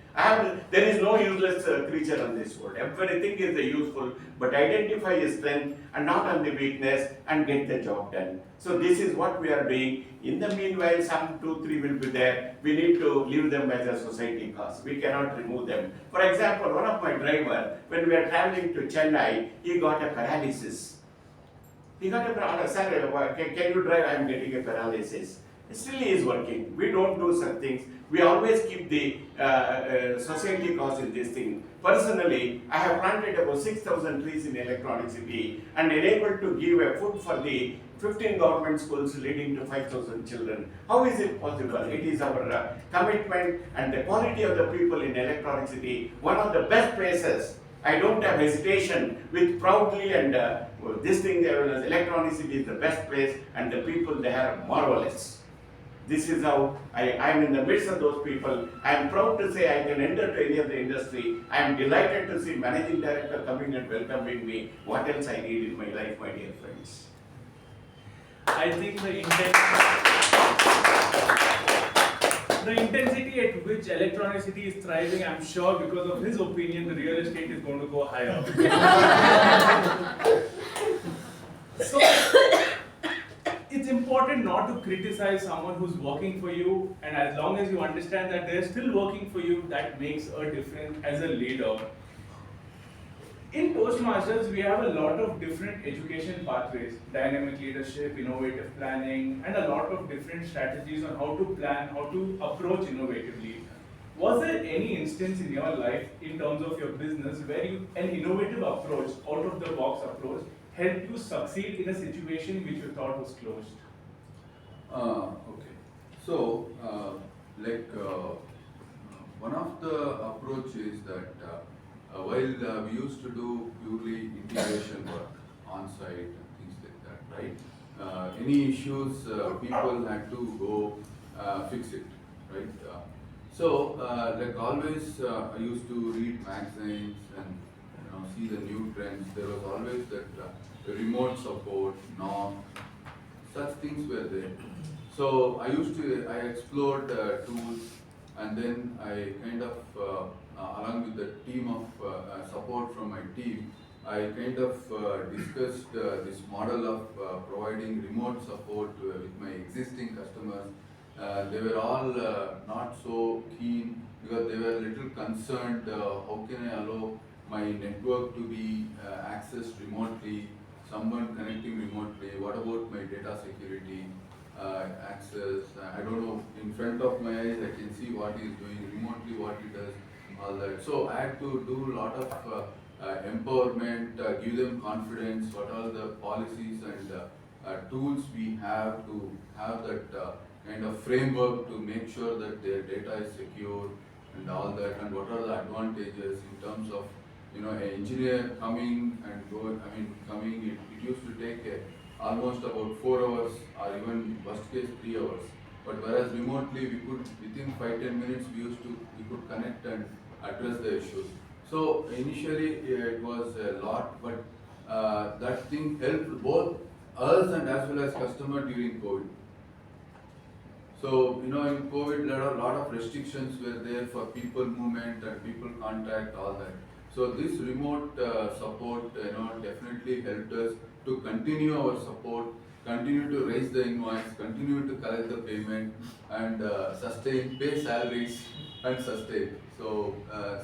There is no useless creature on this world. Everything is useful, but identify your strength and not on the weakness and get the job done. So this is what we are doing. In the meanwhile, some 2-3 will be there. We need to leave them as a society cost. We cannot remove them. For example, one of my driver, when we are traveling to Chennai, he got a paralysis. He got a paralysis. Sir, can you drive? I am getting a paralysis. Still he is working. We don't do such things. We always keep the society cause in this thing. Personally, I have planted about 6,000 trees in Electronic City and enabled to give a food for the 15 government schools leading to 5,000 children. How is it possible? It is our commitment and the quality of the people in Electronic City. One of the best places. I don't have hesitation with proudly and this thing, Electronic City is the best place and the people there are marvelous. This is how I am in the midst of those people. I am proud to say I can enter to any of the industry. I am delighted to see managing director coming and welcoming me. What else I need in my life, my dear friends? I think the intensity at which Electronic City is thriving, I'm sure because of his opinion, the real estate is going to go higher. So, it's important not to criticize someone who's working for you, and as long as you understand that they're still working for you, that makes a difference as a leader. In Toastmasters, we have a lot of different education pathways, dynamic leadership, innovative planning, and a lot of different strategies on how to plan, how to approach innovatively. Was there any instance in your life, in terms of your business, where an innovative approach, out of the box approach, helped you succeed in a situation which you thought was closed? Okay. So, one of the approach is that while we used to do purely integration work on site and things like that, right? Any issues, people had to go fix it, right? Like always, I used to read magazines and see the new trends. There was always that remote support, such things were there. So I explored tools, and then I kind of, along with the team of support from my team, I kind of discussed this model of providing remote support with my existing customers. They were all not so keen because they were a little concerned, how can I allow my network to be accessed remotely, someone connecting remotely? What about my data security, access? I don't know. In front of my eyes, I can see what he is doing remotely, what he does, all that. So I had to do a lot of empowerment, give them confidence. What are the policies and tools we have to have that kind of framework to make sure that their data is secure and all that, and what are the advantages in terms of, an engineer coming and going. I mean, it used to take almost about 4 hours or even worst case 3 hours. But whereas remotely we could, within 5-10 minutes, we could connect and address the issues. So initially it was a lot, but that thing helped both us and as well as customer during COVID. So, in COVID, there are a lot of restrictions were there for people movement and people contact, all that. So this remote support, definitely helped us to continue our support, continue to raise the invoice, continue to collect the payment, and sustain, pay salaries, and sustain. So,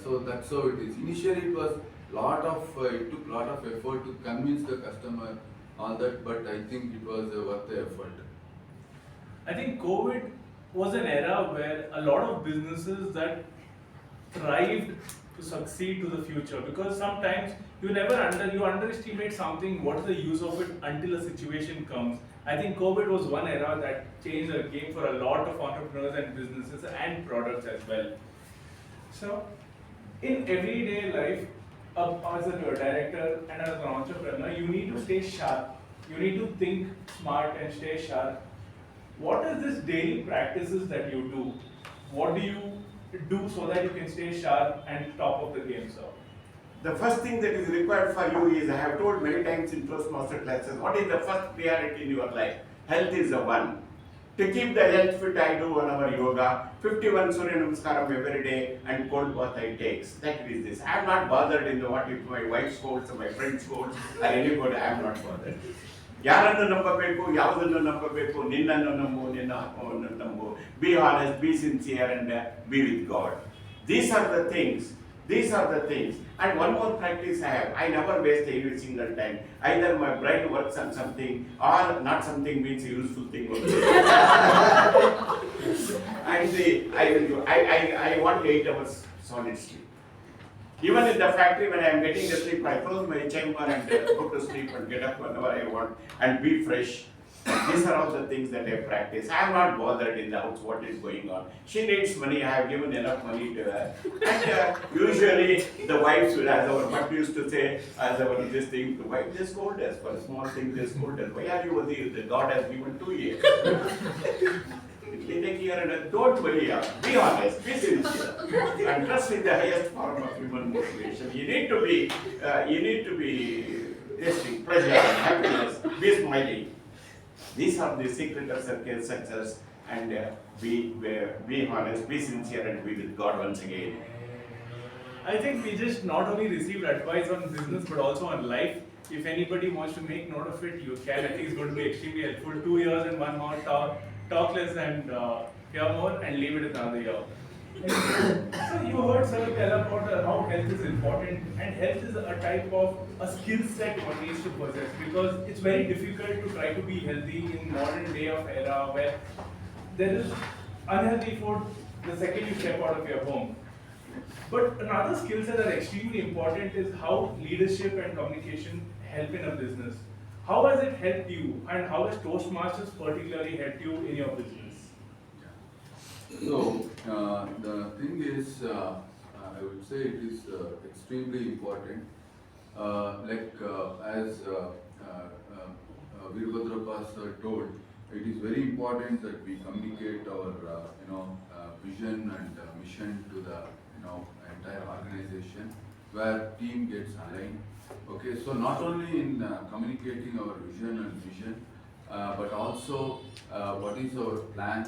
so that's how it is. Initially, it was it took lot of effort to convince the customer, all that, but I think it was worth the effort. I think COVID was an era where a lot of businesses that thrived to succeed to the future, because sometimes you underestimate something, what is the use of it until a situation comes. I think COVID was one era that changed the game for a lot of entrepreneurs and businesses and products as well. So, in everyday life, as a director and as an entrepreneur, you need to stay sharp. You need to think smart and stay sharp. What is this daily practices that you do? What do you do so that you can stay sharp and top of the game, sir? The first thing that is required for you is, I have told many times in Toastmaster classes, what is the first priority in your life? Health is the one. To keep the health fit, I do 1 hour yoga, 51 Surya Namaskaram every day, and cold bath I take. That is this. I am not bothered in what if my wife scolds or my friend scolds or anybody. I am not bothered. ಯಾರನ್ನು ನಂಬಬೇಕು, ಯಾವುದನ್ನು ನಂಬಬೇಕು, ನಿನ್ನನ್ನು ನಂಬು, ನಿನ್ನ ಆತ್ಮವನ್ನು ನಂಬು. Be honest, be sincere, and be with God. These are the things. These are the things. And one more practice I have. I never waste any single time. Either my brain works on something or not something means a useful thing. I want 8 hours solid sleep. Even in the factory, when I am getting the sleep, I close my chamber and go to sleep and get up whenever I want and be fresh. These are all the things that I practice. I am not bothered in the house what is going on. She needs money, I have given enough money to her. And usually the wives, as our mother used to say, as our this thing, the wife, they scold us for a small thing, they scold us. Why are you the God has given 2 years? Take care and don't worry, be honest, be sincere, and trust in the highest form of human motivation. You need to be tasting pleasure, happiness, be smiling. These are the secret of success, and be honest, be sincere, and be with God once again. I think we just not only received advice on business but also on life. If anybody wants to make note of it, you can. I think it's going to be extremely helpful. 2 years and 1 more talk less and hear more, and leave it another year. So you heard sir tell about how health is important, and health is a type of a skill set one needs to possess, because it's very difficult to try to be healthy in modern day of era where there is unhealthy food the second you step out of your home. But another skill set that are extremely important is how leadership and communication help in a business. How has it helped you, and how has Toastmasters particularly helped you in your business? So, the thing is, I would say it is extremely important. As Vaibhav sir told, it is very important that we communicate our, vision and mission to the, entire organization, where team gets aligned. Okay, so not only in communicating our vision and mission, but also what is our plan,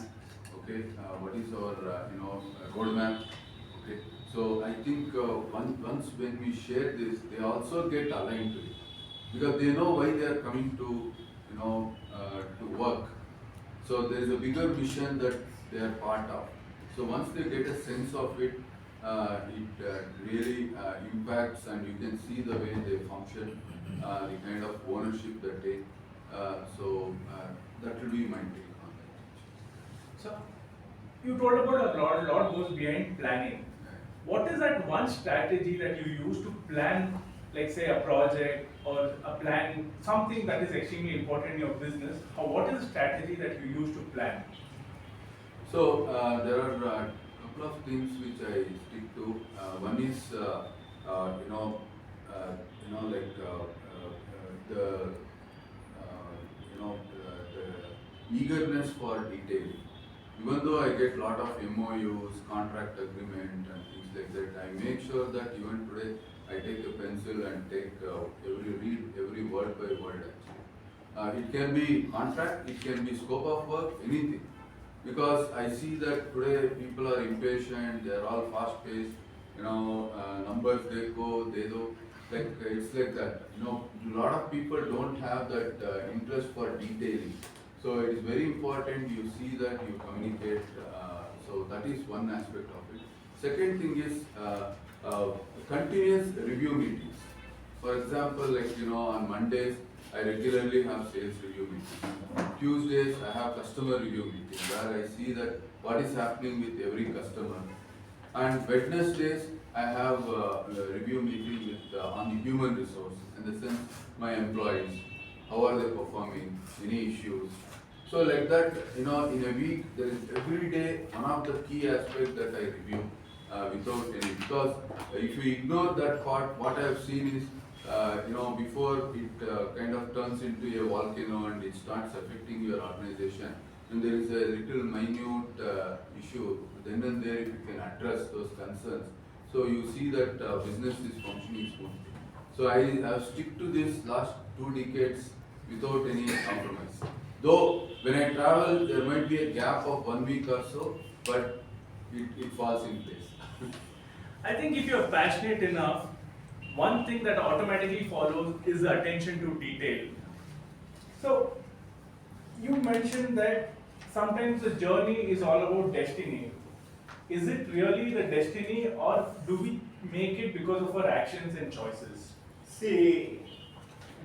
okay, what is our roadmap, okay. So I think once when we share this, they also get aligned to it, because they know why they are coming to to work. So there is a bigger mission that they are part of. So once they get a sense of it, it really impacts, and you can see the way they function, the kind of ownership they take. That will be my take on that. So, you told about a lot goes behind planning. What is that one strategy that you use to plan, like say a project or a plan, something that is extremely important in your business? What is the strategy that you use to plan? So there are a couple of things which I stick to. One is the eagerness for detailing. Even though I get lot of MOUs, contract agreement and things like that, I make sure that even today I take a pencil and read every word by word actually. It can be contract, it can be scope of work, anything. Because I see that today people are impatient, they are all fast paced, numbers they go, they do, it's like that. A lot of people don't have that interest for detailing. So it is very important you see that you communicate. So that is one aspect of it. Second thing is continuous review meetings. For example, on Mondays, I regularly have sales review meetings. Tuesdays, I have customer review meetings where I see that what is happening with every customer. And Wednesdays, I have a review meeting with on the human resource, in the sense my employees, how are they performing, any issues. So like that, in a week, there is every day one of the key aspects that I review without any, because if you ignore that part, what I have seen is, before it kind of turns into a volcano and it starts affecting your organization, and there is a little minute issue, then and there if you can address those concerns, so you see that business is functioning smoothly. So I have stick to this last 2 decades without any compromise. Though when I travel, there might be a gap of 1 week or so, but it falls in place. I think if you're passionate enough, one thing that automatically follows is the attention to detail. So, you mentioned that sometimes the journey is all about destiny. Is it really the destiny, or do we make it because of our actions and choices? See,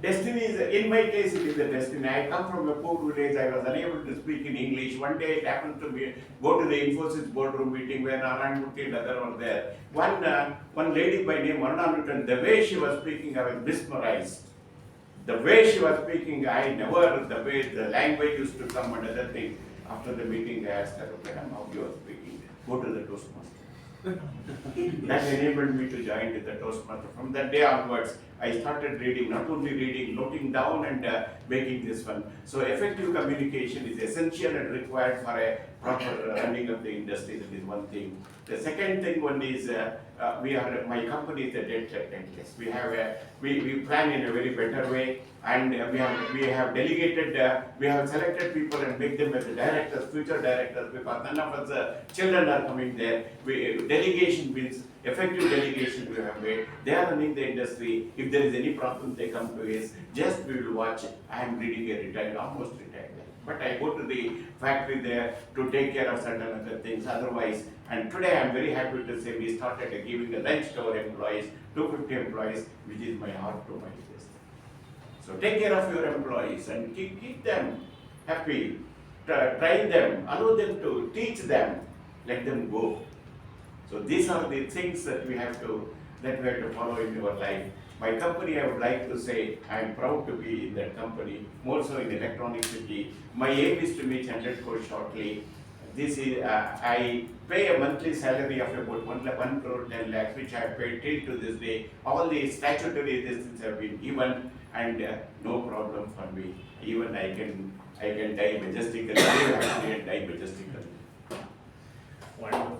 destiny is, in my case, it is a destiny. I come from a poor village. I was unable to speak in English. One day it happened to me, go to the Infosys boardroom meeting where Narayanmurthy and other were there. One lady by name Varuna, the way she was speaking, I was mesmerized. The way she was speaking, the way the language used to come and other things. After the meeting, I asked her, okay, how you are speaking? Go to the Toastmasters. That enabled me to join with the Toastmasters. From that day onwards, I started reading, not only reading, noting down and making this one. So effective communication is essential and required for a proper running of the industry. That is one thing. The second thing one is my company is a dentless. We plan in a very better way, and we have delegated, we have selected people and make them as the directors, future directors, because none of us children are coming there. Delegation means effective delegation we have made. They are running the industry. If there is any problem, they come to us. Just we will watch. I am reading almost retired. But I go to the factory there to take care of certain other things otherwise. And today I am very happy to say we started giving a lunch to our employees, 250 employees, which is my heart to my business. So take care of your employees and keep them happy, train them, allow them to teach them, let them go. So these are the things that we have to follow in your life. My company, I would like to say, I am proud to be in that company, more so in Electronic City. My aim is to reach 100 crore shortly. This is, I pay a monthly salary of about 1 crore 10 lakhs, which I have paid till to this day. All the statutory things have been given, and no problem for me. Even I can die majestically, live happily and die majestically. Wonderful.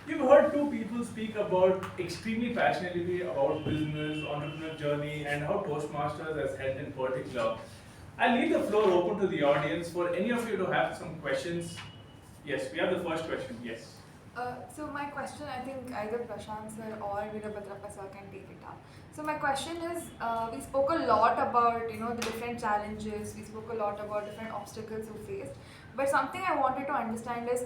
You've heard two people speak about extremely passionately about business, entrepreneurial journey, and how Toastmasters has helped in particular. I'll leave the floor open to the audience for any of you to have some questions. Yes, we have the first question. Yes. So my question, I think either Prashant sir or Veerabhadrappa sir can take it up. So my question is, we spoke a lot about the different challenges. We spoke a lot about different obstacles you faced. But something I wanted to understand is,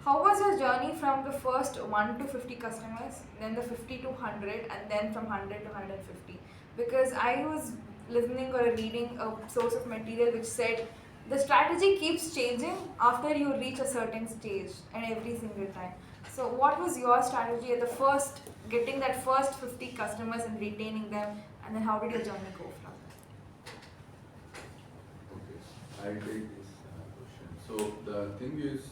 how was your journey from the first 1 to 50 customers, then the 50 to 100, and then from 100 to 150? Because I was listening or reading a source of material which said the strategy keeps changing after you reach a certain stage and every single time. So what was your strategy at the first, getting that first 50 customers and retaining them, and then how did your journey go from Okay, I'll take this question. So the thing is,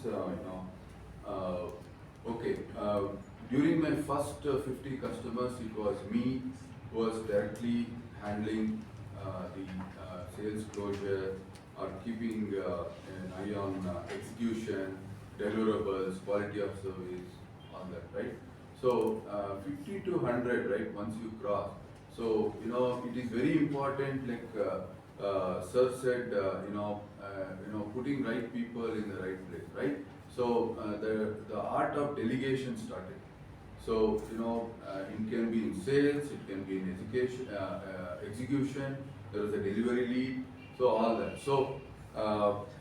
during my first 50 customers, it was me who was directly handling the sales closure or keeping an eye on execution, deliverables, quality of service, all that, right? So 50 to 100, right, once you cross. So, it is very important, like Sir said, putting right people in the right place, right? So the art of delegation started. So, it can be in sales, it can be in education, execution, there is a delivery lead, so all that. So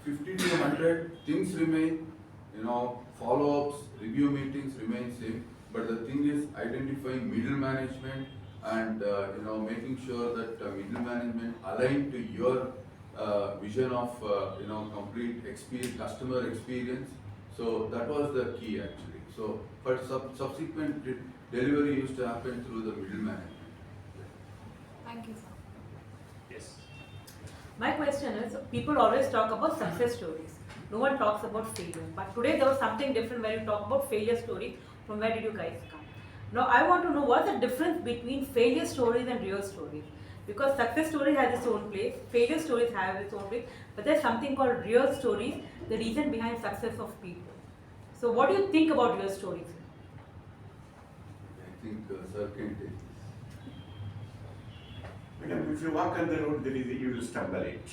50 to 100, things remain, follow-ups, review meetings remain same, but the thing is identifying middle management and, making sure that middle management aligned to your vision of, complete experience, customer experience. So that was the key actually. So, but subsequent delivery used to happen through the middle management. Thank you, sir. Yes. My question is, people always talk about success stories. No one talks about failure. But today there was something different where you talk about failure stories. From where did you guys come? Now I want to know what's the difference between failure stories and real stories. Because success story has its own place, failure stories have its own place, but there's something called real stories, the reason behind success of people. So what do you think about real stories? I think Sir can take. Madam, if you walk on the road, you will stumble it.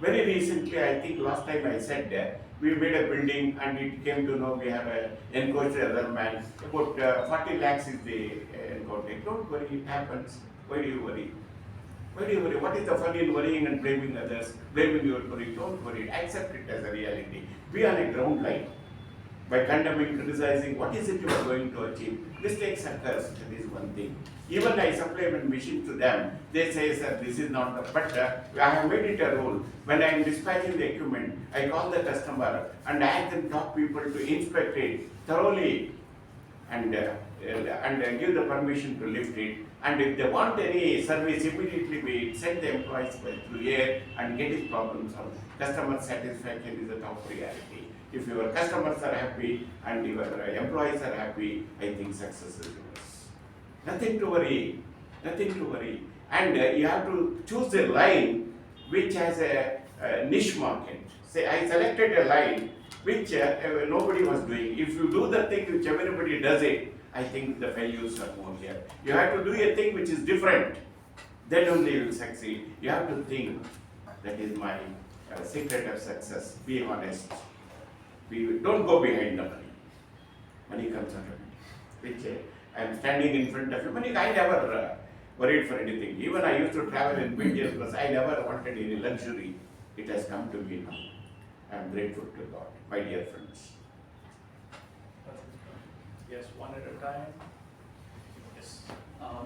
Very recently, I think last time I said that we made a building and it came to know we have encouraged other man. About 40 lakhs is the encounter. Don't worry, it happens. Why do you worry? Why do you worry? What is the fun in worrying and blaming others, blaming your worry? Don't worry, accept it as a reality. Be on a ground line. By condemning, criticizing, what is it you are going to achieve? Mistakes occur, that is one thing. Even I supply my machine to them, they say, sir, this is not the, but I have made it a rule. When I am dispatching the equipment, I call the customer and ask them top people to inspect it thoroughly and give the permission to lift it. And if they want any service, immediately we send the employees through air and get his problem solved. Customer satisfaction is the top priority. If your customers are happy and your employees are happy, I think success is yours. Nothing to worry, nothing to worry. And you have to choose a line which has a niche market. Say, I selected a line which nobody was doing. If you do the thing which everybody does it, I think the failures are more here. You have to do a thing which is different, then only you will succeed. You have to think, that is my secret of success. Be honest. Don't go behind the money. Money comes out of it. Which I am standing in front of you. Money, I never worried for anything. Even I used to travel in Indian bus. I never wanted any luxury. It has come to me now. I am grateful to God, my dear friends. Yes, one at a time. Yes.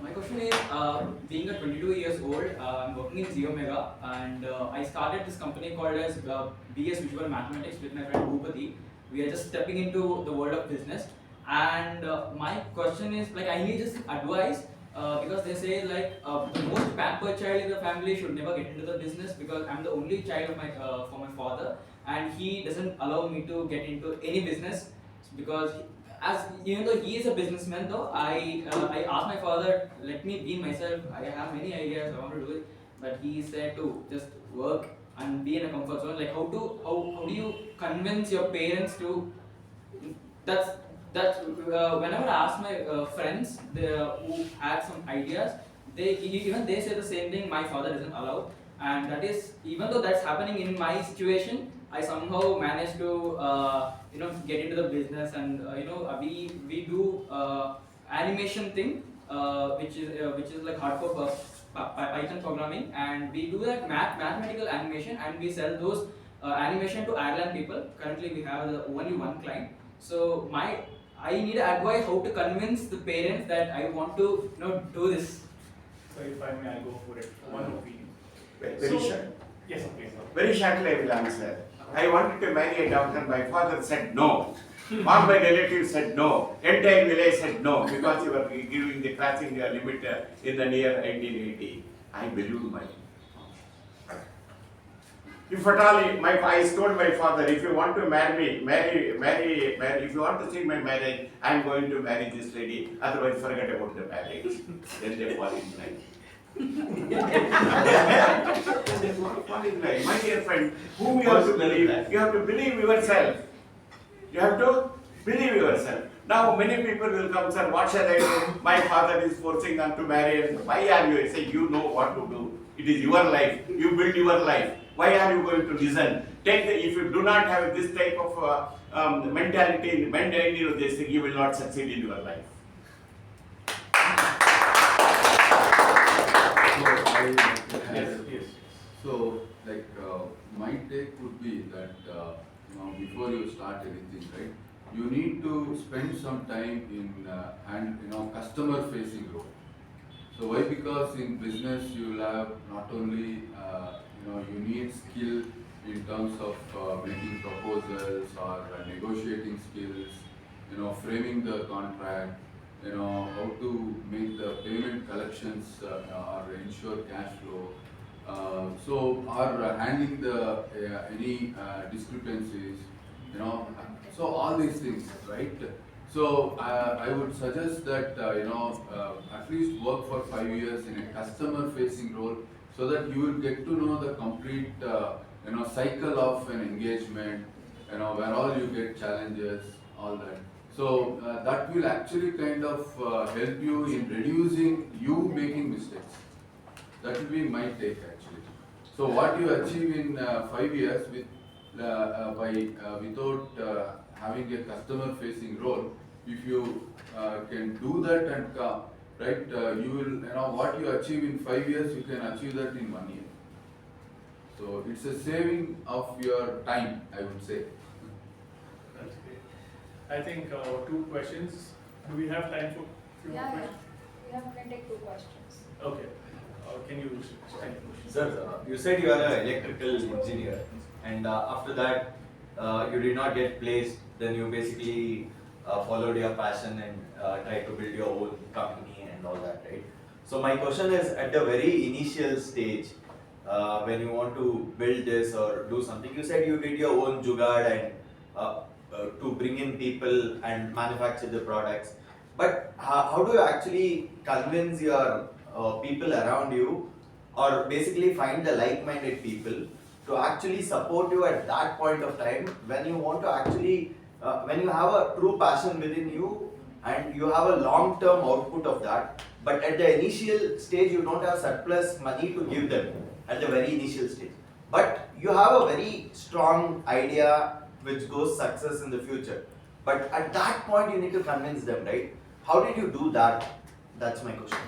My question is, being a 22 years old, I'm working in Zero Mega, and I started this company called as BS Visual Mathematics with my friend Boopathi. We are just stepping into the world of business, and my question is, like, I need just advice because they say like the most pampered child in the family should never get into the business because I'm the only child of my for my father, and he doesn't allow me to get into any business because. As even though he is a businessman, though I asked my father, let me be myself. I have many ideas. I want to do it, but he said to just work and be in a comfort zone. Like how do you convince your parents to? That's whenever I ask my friends who had some ideas, even they say the same thing. My father doesn't allow. and that is, even though that's happening in my situation, I somehow managed to get into the business, and we do animation thing, which is like hardcore Python programming, and we do that mathematical animation, and we sell those animation to Ireland people. Currently, we have only one client. So I need advice how to convince the parents that I want to do this. So if I may, I'll go for it. One opinion. Very short. Yes, please. Very shortly I will answer. I wanted to marry a doctor. My father said no. All my relatives said no. Entire village said no because you were giving the crossing limit in the year 1980. I believe my. If at all, I told my father, if you want to marry, if you want to see my marriage, I am going to marry this lady. Otherwise, forget about the marriage. Then they fall in line. They fall in line. My dear friend, whom you have to believe? You have to believe yourself. You have to believe yourself. Now many people will come, sir, what shall I do? My father is forcing them to marry. Why are you? I say, you know what to do. It is your life. You build your life. Why are you going to listen? If you do not have this type of mentality, you will not succeed in your life. So, my take would be that before you start anything, right, you need to spend some time in customer-facing role. So why? Because in business you will have not only you need skill in terms of making proposals or negotiating skills, framing the contract, how to make the payment collections or ensure cash flow, or handling the any discrepancies, so all these things, right? So I would suggest that at least work for 5 years in a customer-facing role, so that you will get to know the complete cycle of an engagement, where all you get challenges, all that. So that will actually kind of help you in reducing you making mistakes. That will be my take actually. So what you achieve in 5 years with without having a customer-facing role, if you can do that and right, you will, what you achieve in 5 years, you can achieve that in 1 year. So it's a saving of your time, I would say. That's great. I think 2 questions. Do we have time for few more questions? Yeah, we can take 2 questions. Okay. Can you explain? Sir, you said you are an electrical engineer, and after that you did not get placed. Then you basically followed your passion and tried to build your own company and all that, right? So my question is, at the very initial stage, when you want to build this or do something, you said you did your own jugaad and to bring in people and manufacture the products. But how do you actually convince your people around you, or basically find the like-minded people to actually support you at that point of time when you want to actually, when you have a true passion within you and you have a long-term output of that, but at the initial stage you don't have surplus money to give them at the very initial stage. But you have a very strong idea which goes success in the future. But at that point you need to convince them, right? How did you do that? That's my question.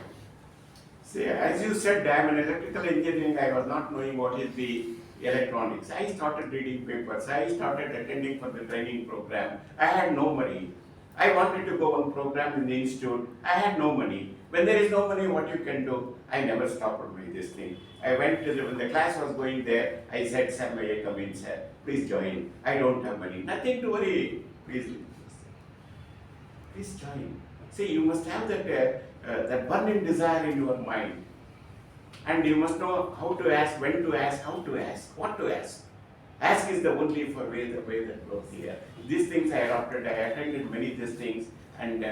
See, as you said, I am an electrical engineering. I was not knowing what is the electronics. I started reading papers. I started attending for the training program. I had no money. I wanted to go on program in the institute. I had no money. When there is no money, what you can do? I never stopped with this thing. I went to when the class was going there. I said, "Sir, may I come in, sir? Please join. I don't have money. Nothing to worry. Please join." See, you must have that burning desire in your mind. And you must know how to ask, when to ask, how to ask, what to ask. Ask is the only way that goes here. These things I adopted, I attended many these things, and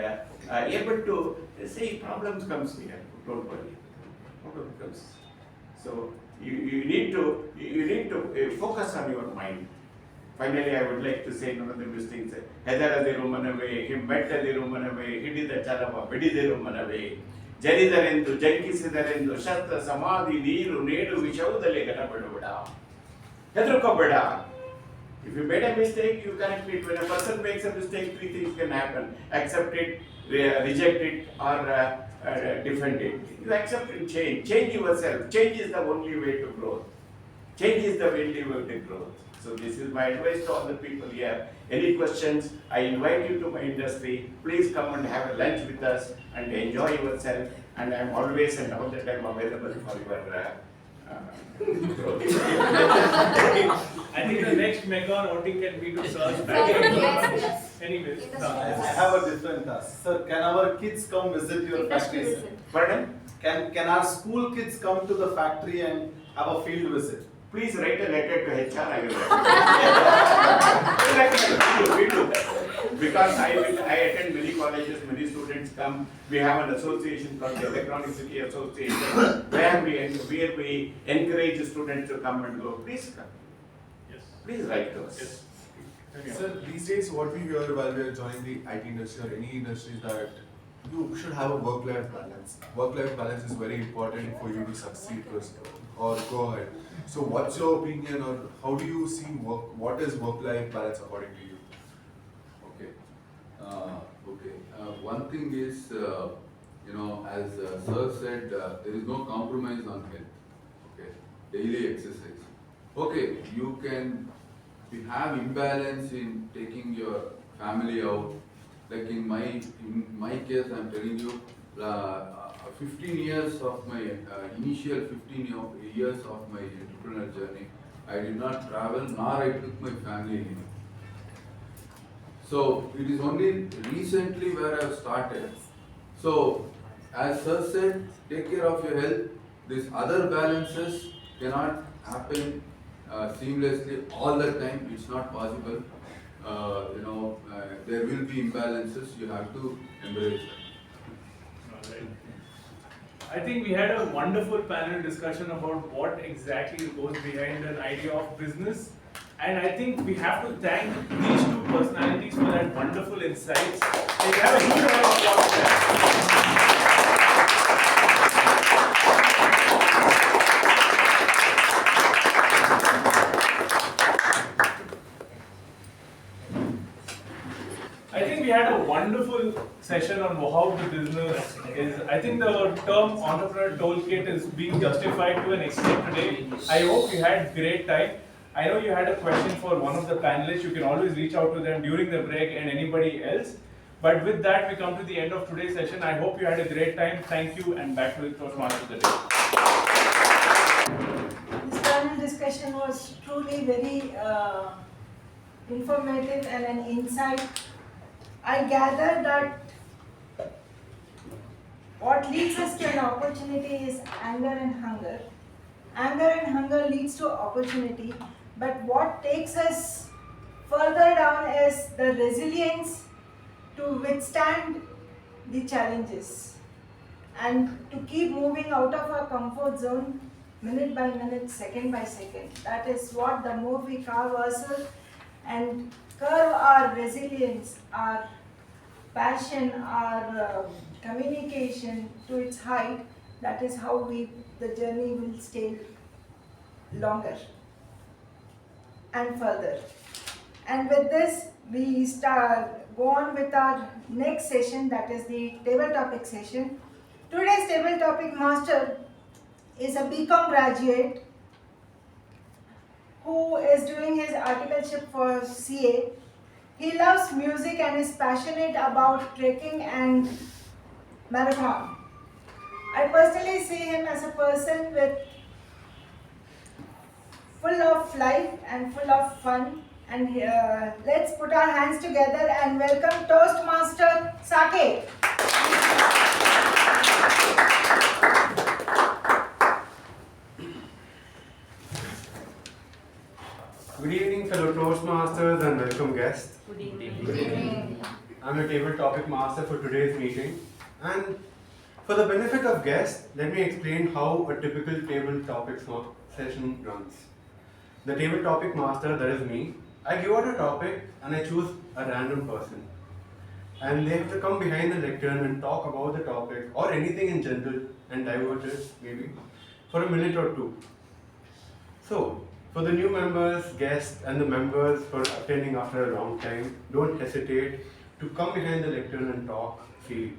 able to say problems comes here. Don't worry, problem comes. So you need to focus on your mind. Finally, I would like to say one of the best things. Heather the Roman away, he met the Roman away, he did the Charava, he did the Roman away. ಜರಿದರೆಂದು ಜಂಕಿಸಿದರೆಂದು ಶಸ್ತ್ರ ಸಮಾಧಿ ನೀರು ನೇಡು ವಿಷವುದಲ್ಲೇ ಗಣಪಡಬೇಡ, ಹೆದರ್ಕೋಬೇಡ. If you made a mistake, you correct it. When a person makes a mistake, three things can happen: accept it, reject it, or defend it. You accept and change. Change yourself. Change is the only way to growth. Change is the only way to growth. So this is my advice to all the people here. Any questions, I invite you to my industry. Please come and have a lunch with us and enjoy yourself. And I am always and all the time available for your I think the next mega outing can be to search back. Yes. Anyways, I have a different task. Sir, can our kids come visit your factory? Sir? Pardon? Can our school kids come to the factory and have a field visit? Please write a letter to HR. I will we do that. Because I attend many colleges, many students come. We have an association called the Electronic City Association, where we encourage students to come and go. Please come. Yes. Please write to us. Yes. Sir, these days what we hear while we are joining the IT industry or any industry is that you should have a work-life balance. Work-life balance is very important for you to succeed or go ahead. So what's your opinion, or how do you see what is work-life balance according to you? Okay. One thing is, as Sir said, there is no compromise on health. Okay. Daily exercise. Okay, you can have imbalance in taking your family out. Like in my case, I'm telling you, 15 years of my initial 15 years of my entrepreneurial journey, I did not travel nor I took my family anywhere. So it is only recently where I have started. So as Sir said, take care of your health. These other balances cannot happen seamlessly all the time. It's not possible. There will be imbalances. You have to embrace them. All right. I think we had a wonderful panel discussion about what exactly goes behind an idea of business. And I think we have to thank these two personalities for that wonderful insights. They have a huge round of applause for them. I think we had a wonderful session on how the business is. I think the term entrepreneur toolkit is being justified to an extent today. I hope you had great time. I know you had a question for one of the panelists. You can always reach out to them during the break and anybody else. But with that, we come to the end of today's session. I hope you had a great time. Thank you, and back to the Toastmasters of the day. This panel discussion was truly very informative and an insight. I gather that what leads us to an opportunity is anger and hunger. Anger and hunger leads to opportunity, but what takes us further down is the resilience to withstand the challenges and to keep moving out of our comfort zone minute by minute, second by second. That is what the more we carve ourselves and curve our resilience, our passion, our communication to its height, that is how the journey will stay longer and further. And with this, we go on with our next session, that is the table topic session. Today's table topic master is a BCom graduate who is doing his articleship for CA. He loves music and is passionate about trekking and marathon. I personally see him as a person full of life and full of fun. And let's put our hands together and welcome Toastmaster Saketh. Good evening, fellow Toastmasters, and welcome guests. Good evening. Good evening. I'm the table topic master for today's meeting. And for the benefit of guests, let me explain how a typical table topic session runs. The table topic master, that is me, I give out a topic and I choose a random person. and they have to come behind the lectern and talk about the topic or anything in general and divert it maybe for a minute or two. So, for the new members, guests, and the members who are attending after a long time, don't hesitate to come behind the lectern and talk freely.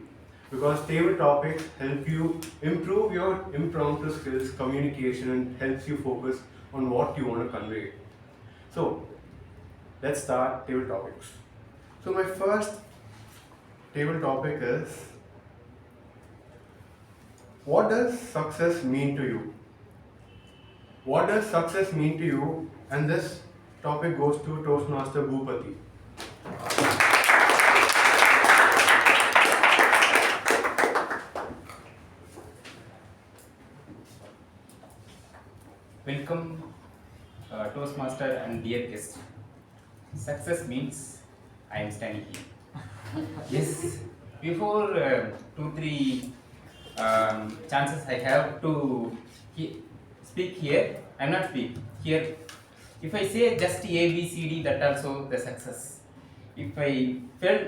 Because table topics help you improve your impromptu skills, communication, and helps you focus on what you want to convey. So, let's start table topics. So, my first table topic is, what does success mean to you? What does success mean to you? And this topic goes to Toastmaster Boopathi. Welcome, Toastmaster and dear guest. Success means I am standing here. Yes, before 2-3 chances I have to speak here, I am not speak here. If I say just A, B, C, D, that also the success. If I fell,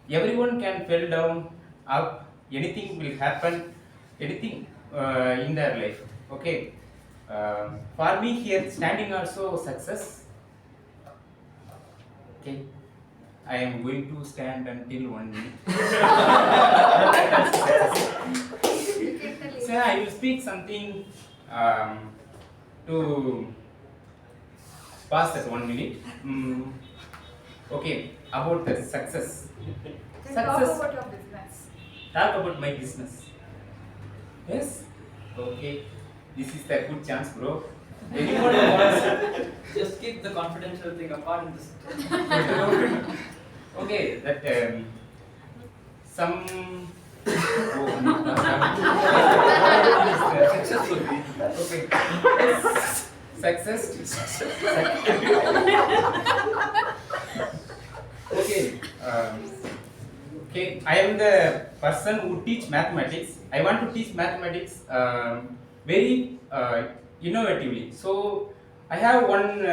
everyone can fall down, up, anything will happen, anything in their life. Okay. For me here, standing also success. Okay. I am going to stand until 1 minute. So I will speak something to pass that 1 minute. Okay, about the success. Talk about your business. Talk about my business. Yes? Okay. This is the good chance, bro. Anyone wants? Just keep the confidential thing apart in this. Okay, that some. Okay. Success. Okay. Okay. I am the person who teach mathematics. I want to teach mathematics very innovatively. So I have one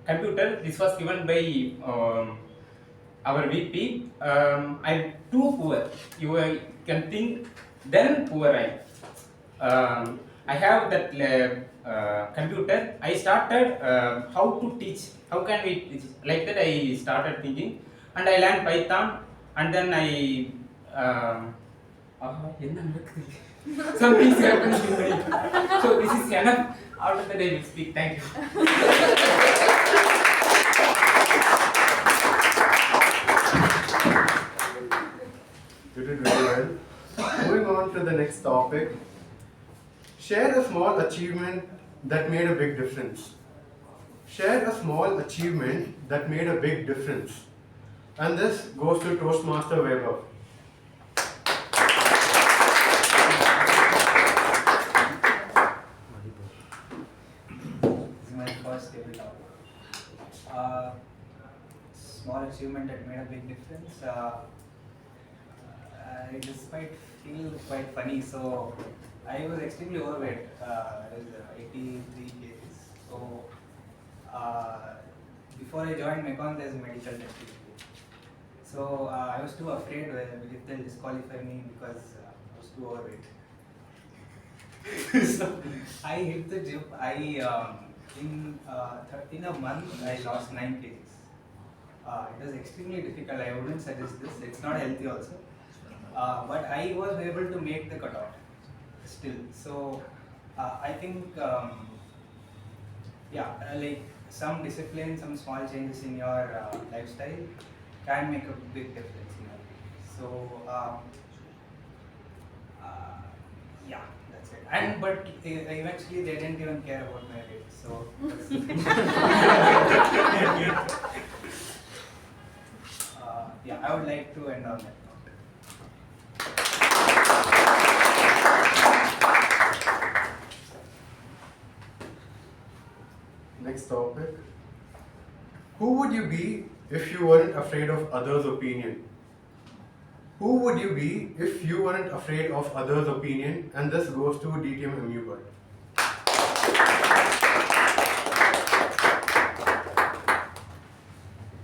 computer. This was given by our VP. I'm too poor. You can think. Then poor I am. I have that computer. I started how to teach. How can we teach? Like that I started thinking, and I learned Python, and then I. Something happened to me. So this is enough. After that I will speak. Thank you. You did very well. Moving on to the next topic. Share a small achievement that made a big difference. Share a small achievement that made a big difference. And this goes to Toastmaster Vaibhav. This is my first table topic. Small achievement that made a big difference. This might feel quite funny. So I was extremely overweight. I was 83 kgs. So before I joined Mekon, there's a medical test. So I was too afraid if they'll disqualify me because I was too overweight. So I hit the gym. In a month I lost 9 kgs. It was extremely difficult. I wouldn't suggest this. It's not healthy also. But I was able to make the cutoff still. So I think like some discipline, some small changes in your lifestyle can make a big difference in your life. So yeah, that's it. And but eventually they didn't even care about my weight. So yeah, I would like to end on that. Next topic. Who would you be if you weren't afraid of others' opinion? Who would you be if you weren't afraid of others' opinion? And this goes to DTM U Bhat.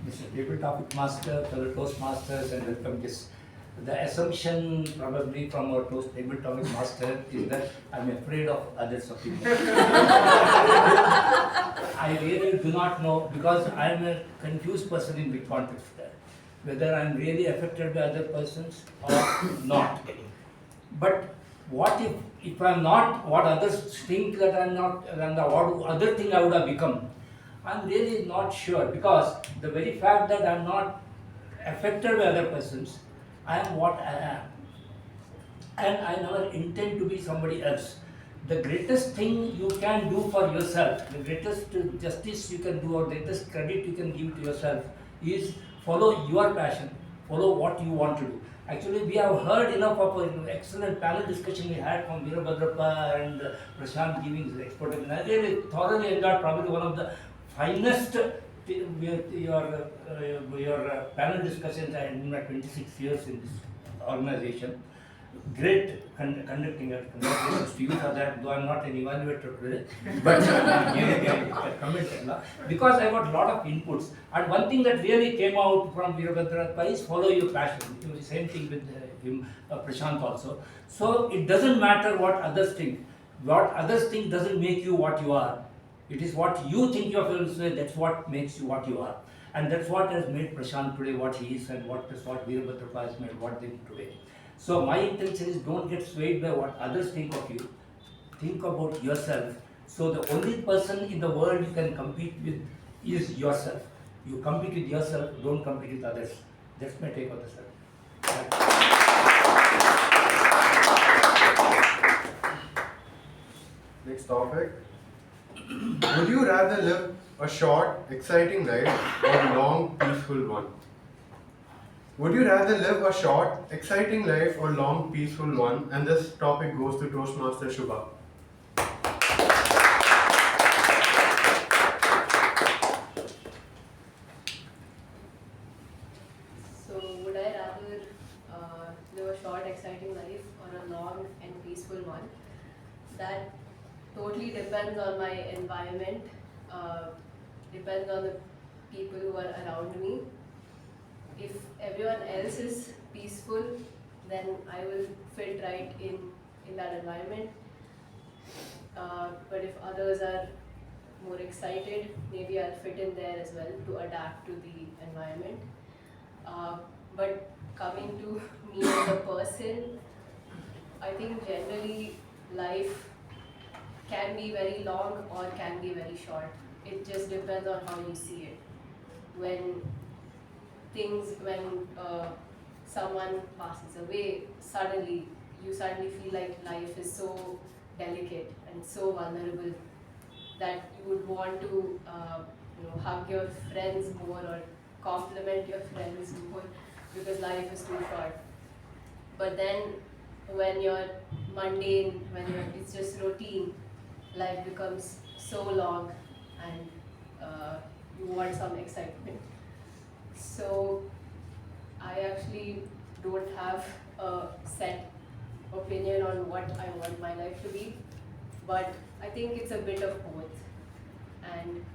Mr. table topic master, fellow Toastmasters, and welcome guests. The assumption probably from our table topic master is that I'm afraid of others' opinion. I really do not know, because I'm a confused person in big context, whether I'm really affected by other persons or not. But what if I'm not, what others think that I'm not, and what other thing I would have become? I'm really not sure, because the very fact that I'm not affected by other persons, I am what I am. And I never intend to be somebody else. The greatest thing you can do for yourself, the greatest justice you can do, or greatest credit you can give to yourself is follow your passion, follow what you want to do. Actually, we have heard enough of an excellent panel discussion we had from Veerabhadrappa and Prashant giving his expert opinion. I really thoroughly enjoyed, probably one of the finest your panel discussions I had in my 26 years in this organization. Great conducting it. Congratulations to you for that, though I'm not an evaluator today. But I comment because I got a lot of inputs. And one thing that really came out from Veerabhadrappa is follow your passion. It was the same thing with him, Prashant also. So it doesn't matter what others think. What others think doesn't make you what you are. It is what you think you are, that's what makes you what you are. And that's what has made Prashant today what he is, and that's what Veerabhadrappa has made what they are today. So my intention is, don't get swayed by what others think of you. Think about yourself. So the only person in the world you can compete with is yourself. You compete with yourself, don't compete with others. That's my take on this. Next topic. Would you rather live a short, exciting life or a long, peaceful one? Would you rather live a short, exciting life or long, peaceful one? And this topic goes to Toastmaster Subha. So, would I rather live a short, exciting life or a long and peaceful one? That totally depends on my environment, depends on the people who are around me. If everyone else is peaceful, then I will fit right in that environment. But if others are more excited, maybe I'll fit in there as well to adapt to the environment. But coming to me as a person, I think generally life can be very long or can be very short. It just depends on how you see it. When someone passes away, you suddenly feel like life is so delicate and so vulnerable that you would want to hug your friends more or compliment your friends more because life is too short. But then when you're mundane, it's just routine, life becomes so long and you want some excitement. So I actually don't have a set opinion on what I want my life to be, but I think it's a bit of both. And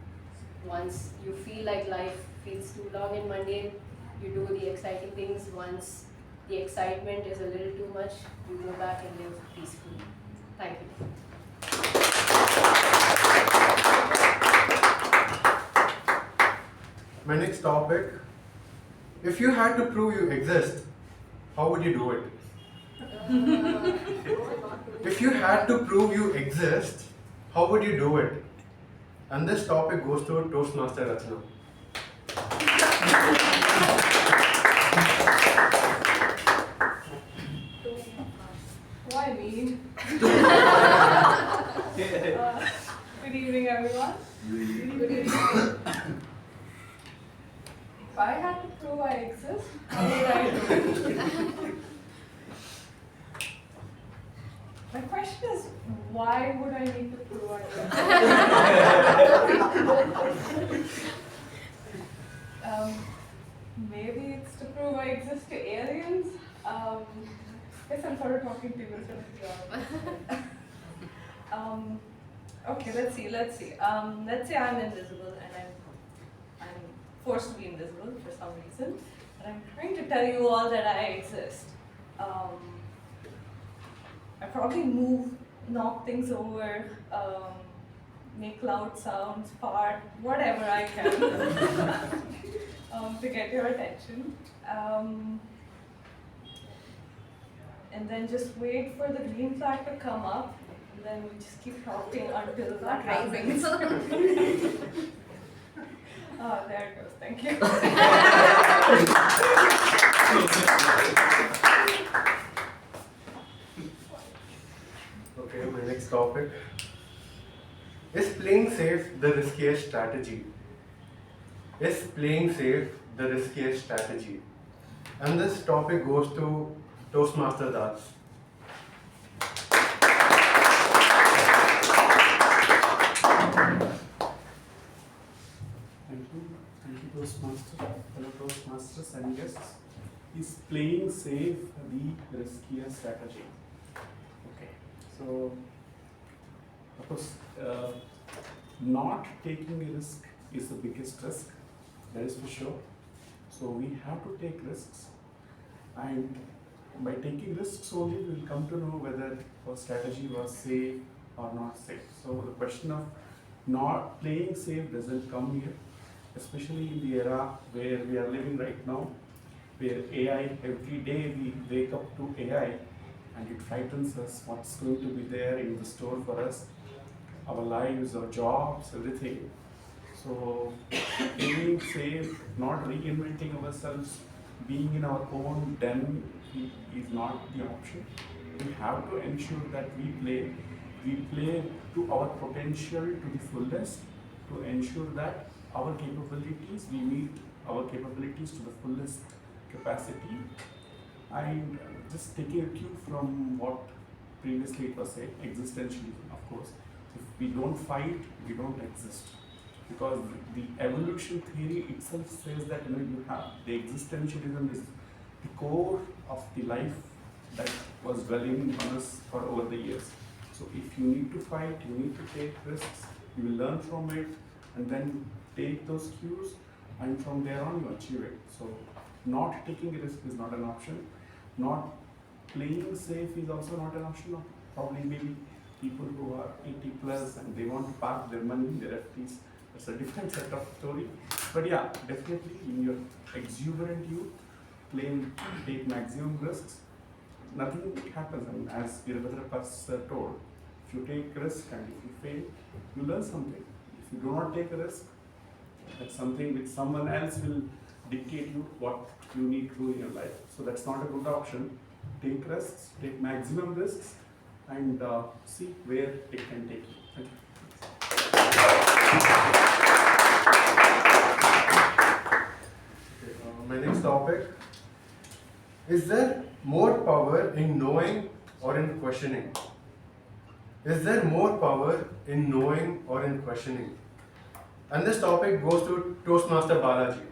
once you feel like life feels too long and mundane, you do the exciting things. Once the excitement is a little too much, you go back and live peacefully. Thank you. My next topic. If you had to prove you exist, how would you do it? If you had to prove you exist, how would you do it? And this topic goes to Toastmaster Rachana. Why me? Good evening, everyone. Good evening. If I had to prove I exist, how would I do it? My question is, why would I need to prove I exist? Maybe it's to prove I exist to aliens. Guess I'm sort of talking to you instead of Okay, let's see. Let's say I'm invisible and I'm forced to be invisible for some reason. But I'm trying to tell you all that I exist. I probably move, knock things over, make loud sounds, fart, whatever I can to get your attention. And then just wait for the green flag to come up, and then we just keep talking until that happens. Oh, there it goes. Thank you. Okay, my next topic. Is playing safe the riskiest strategy? Is playing safe the riskiest strategy? And this topic goes to Toastmaster Das. Thank you, Toastmaster, fellow Toastmasters and guests. Is playing safe the riskiest strategy? Okay, so of course, not taking a risk is the biggest risk, that is for sure. So we have to take risks, and by taking risks only we will come to know whether our strategy was safe or not safe. So the question of not playing safe doesn't come here, especially in the era where we are living right now, where AI, every day we wake up to AI and it frightens us what's going to be there in the store for us, our lives, our jobs, everything. So being safe, not reinventing ourselves, being in our own den is not the option. We have to ensure that we play to our potential to the fullest, to ensure that our capabilities, we meet our capabilities to the fullest capacity. And just taking a cue from what previously it was said, existentialism, of course. If we don't fight, we don't exist. Because the evolution theory itself says that you have the existentialism is the core of the life that was dwelling on us for over the years. So if you need to fight, you need to take risks, you will learn from it, and then take those cues, and from there on you achieve it. So not taking a risk is not an option. Not playing safe is also not an option. Probably maybe people who are 80 plus and they want to park their money in their FTs. It's a different set of story. But yeah, definitely in your exuberant youth, take maximum risks. Nothing happens. I mean, as Vaibhav told, if you take risk and if you fail, you learn something. If you do not take a risk, that's something which someone else will dictate you what you need to do in your life. So that's not a good option. Take risks, take maximum risks, and see where it can take you. Thank you. My next topic. Is there more power in knowing or in questioning? Is there more power in knowing or in questioning? And this topic goes to Toastmaster Balaji.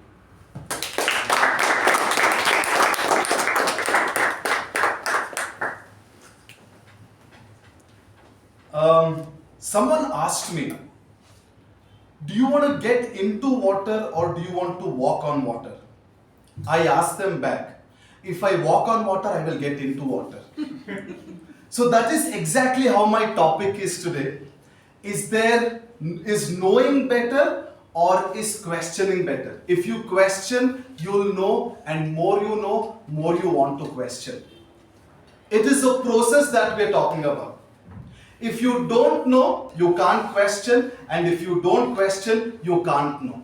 Someone asked me, do you want to get into water or do you want to walk on water? I asked them back, if I walk on water, I will get into water. So that is exactly how my topic is today. Is knowing better or is questioning better? If you question, you'll know, and more you know, more you want to question. It is a process that we're talking about. If you don't know, you can't question, and if you don't question, you can't know.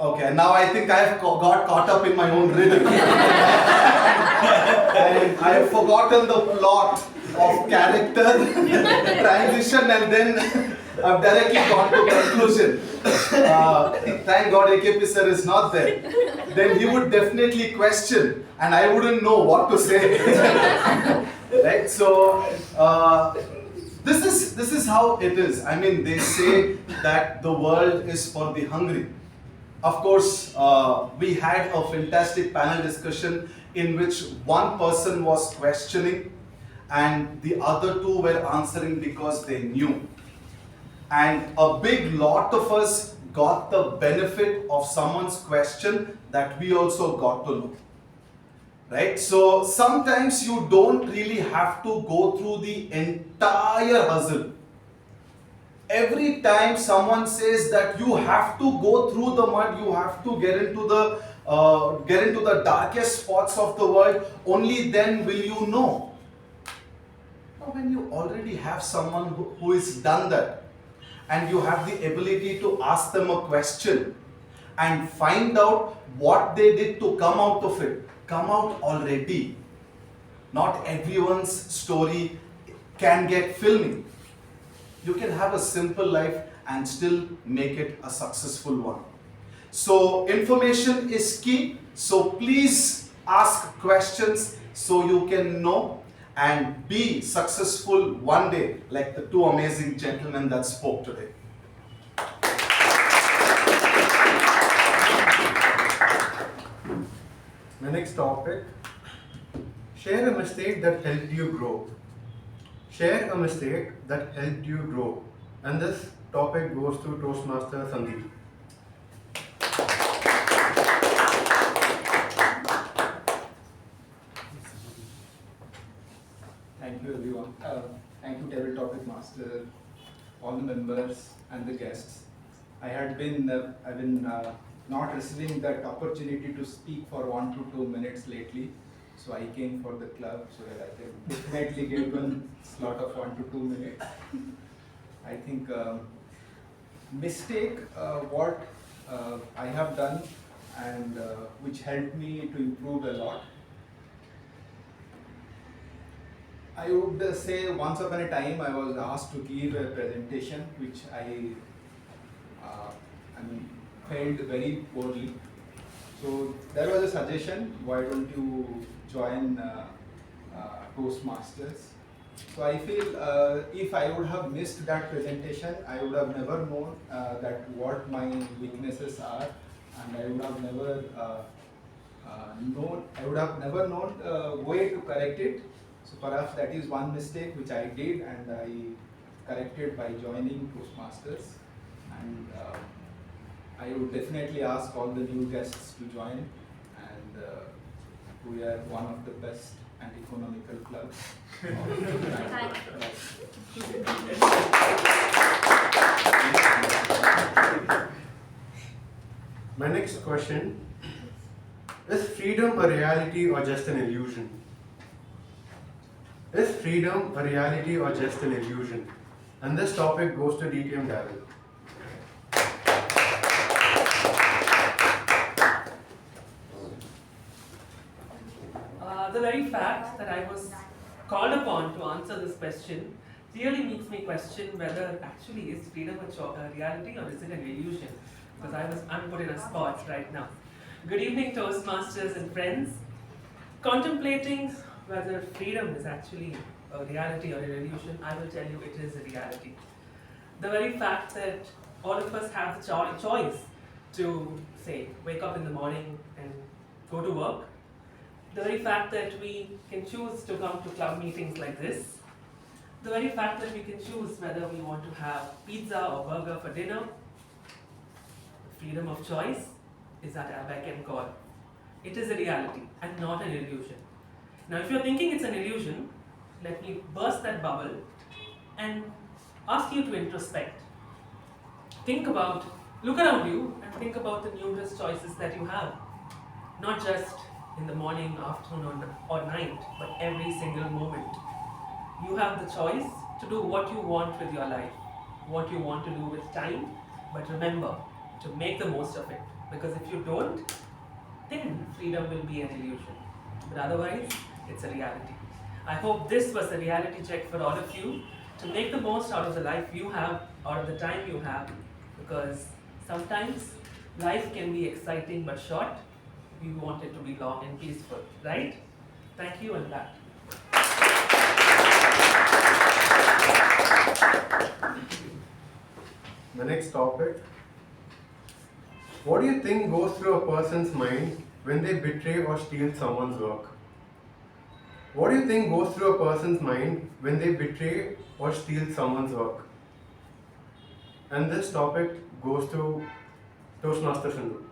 Okay, now I think I have got caught up in my own rhythm. And I have forgotten the plot of character, transition, and then I've directly gone to conclusion. Thank God AKP sir is not there. Then he would definitely question, and I wouldn't know what to say. Right? So this is how it is. I mean, they say that the world is for the hungry. Of course, we had a fantastic panel discussion in which one person was questioning and the other two were answering because they knew. and a big lot of us got the benefit of someone's question that we also got to know. Right? So sometimes you don't really have to go through the entire hustle. Every time someone says that you have to go through the mud, you have to get into the darkest spots of the world, only then will you know. Now, when you already have someone who has done that, and you have the ability to ask them a question and find out what they did to come out of it, come out already. Not everyone's story can get filming. You can have a simple life and still make it a successful one. So information is key. So please ask questions so you can know and be successful one day, like the two amazing gentlemen that spoke today. My next topic, share a mistake that helped you grow. Share a mistake that helped you grow. And this topic goes to Toastmaster Sandeep. Thank you everyone. Thank you Table Topic Master, all the members and the guests. I've been not receiving that opportunity to speak for 1 to 2 minutes lately. So I came for the club so that I can definitely give one slot of 1 to 2 minutes. I think mistake what I have done and which helped me to improve a lot. I would say once upon a time I was asked to give a presentation which I failed very poorly. So there was a suggestion, why don't you join Toastmasters. So I feel if I would have missed that presentation, I would have never known that what my weaknesses are, and I would have never known a way to correct it. So perhaps that is one mistake which I did, and I corrected by joining Toastmasters. And I would definitely ask all the new guests to join, and we are one of the best and economical clubs. My next question, is freedom a reality or just an illusion? Is freedom a reality or just an illusion? And this topic goes to DTM Daryl. The very fact that I was called upon to answer this question really makes me question whether actually is freedom a reality or is it an illusion? Because I'm put in a spot right now. Good evening, Toastmasters and friends. Contemplating whether freedom is actually a reality or an illusion, I will tell you it is a reality. The very fact that all of us have the choice to, say, wake up in the morning and go to work, the very fact that we can choose to come to club meetings like this, the very fact that we can choose whether we want to have pizza or burger for dinner, freedom of choice is at our beck and call. It is a reality and not an illusion. Now, if you're thinking it's an illusion, let me burst that bubble and ask you to introspect. Look around you and think about the numerous choices that you have. Not just in the morning, afternoon, or night, but every single moment. You have the choice to do what you want with your life, what you want to do with time, but remember to make the most of it. Because if you don't, then freedom will be an illusion. But otherwise, it's a reality. I hope this was a reality check for all of you to make the most out of the life you have, out of the time you have, because sometimes life can be exciting but short. We want it to be long and peaceful, right? Thank you and back. The next topic, what do you think goes through a person's mind when they betray or steal someone's work? What do you think goes through a person's mind when they betray or steal someone's work? And this topic goes to Toastmasters Sindhu.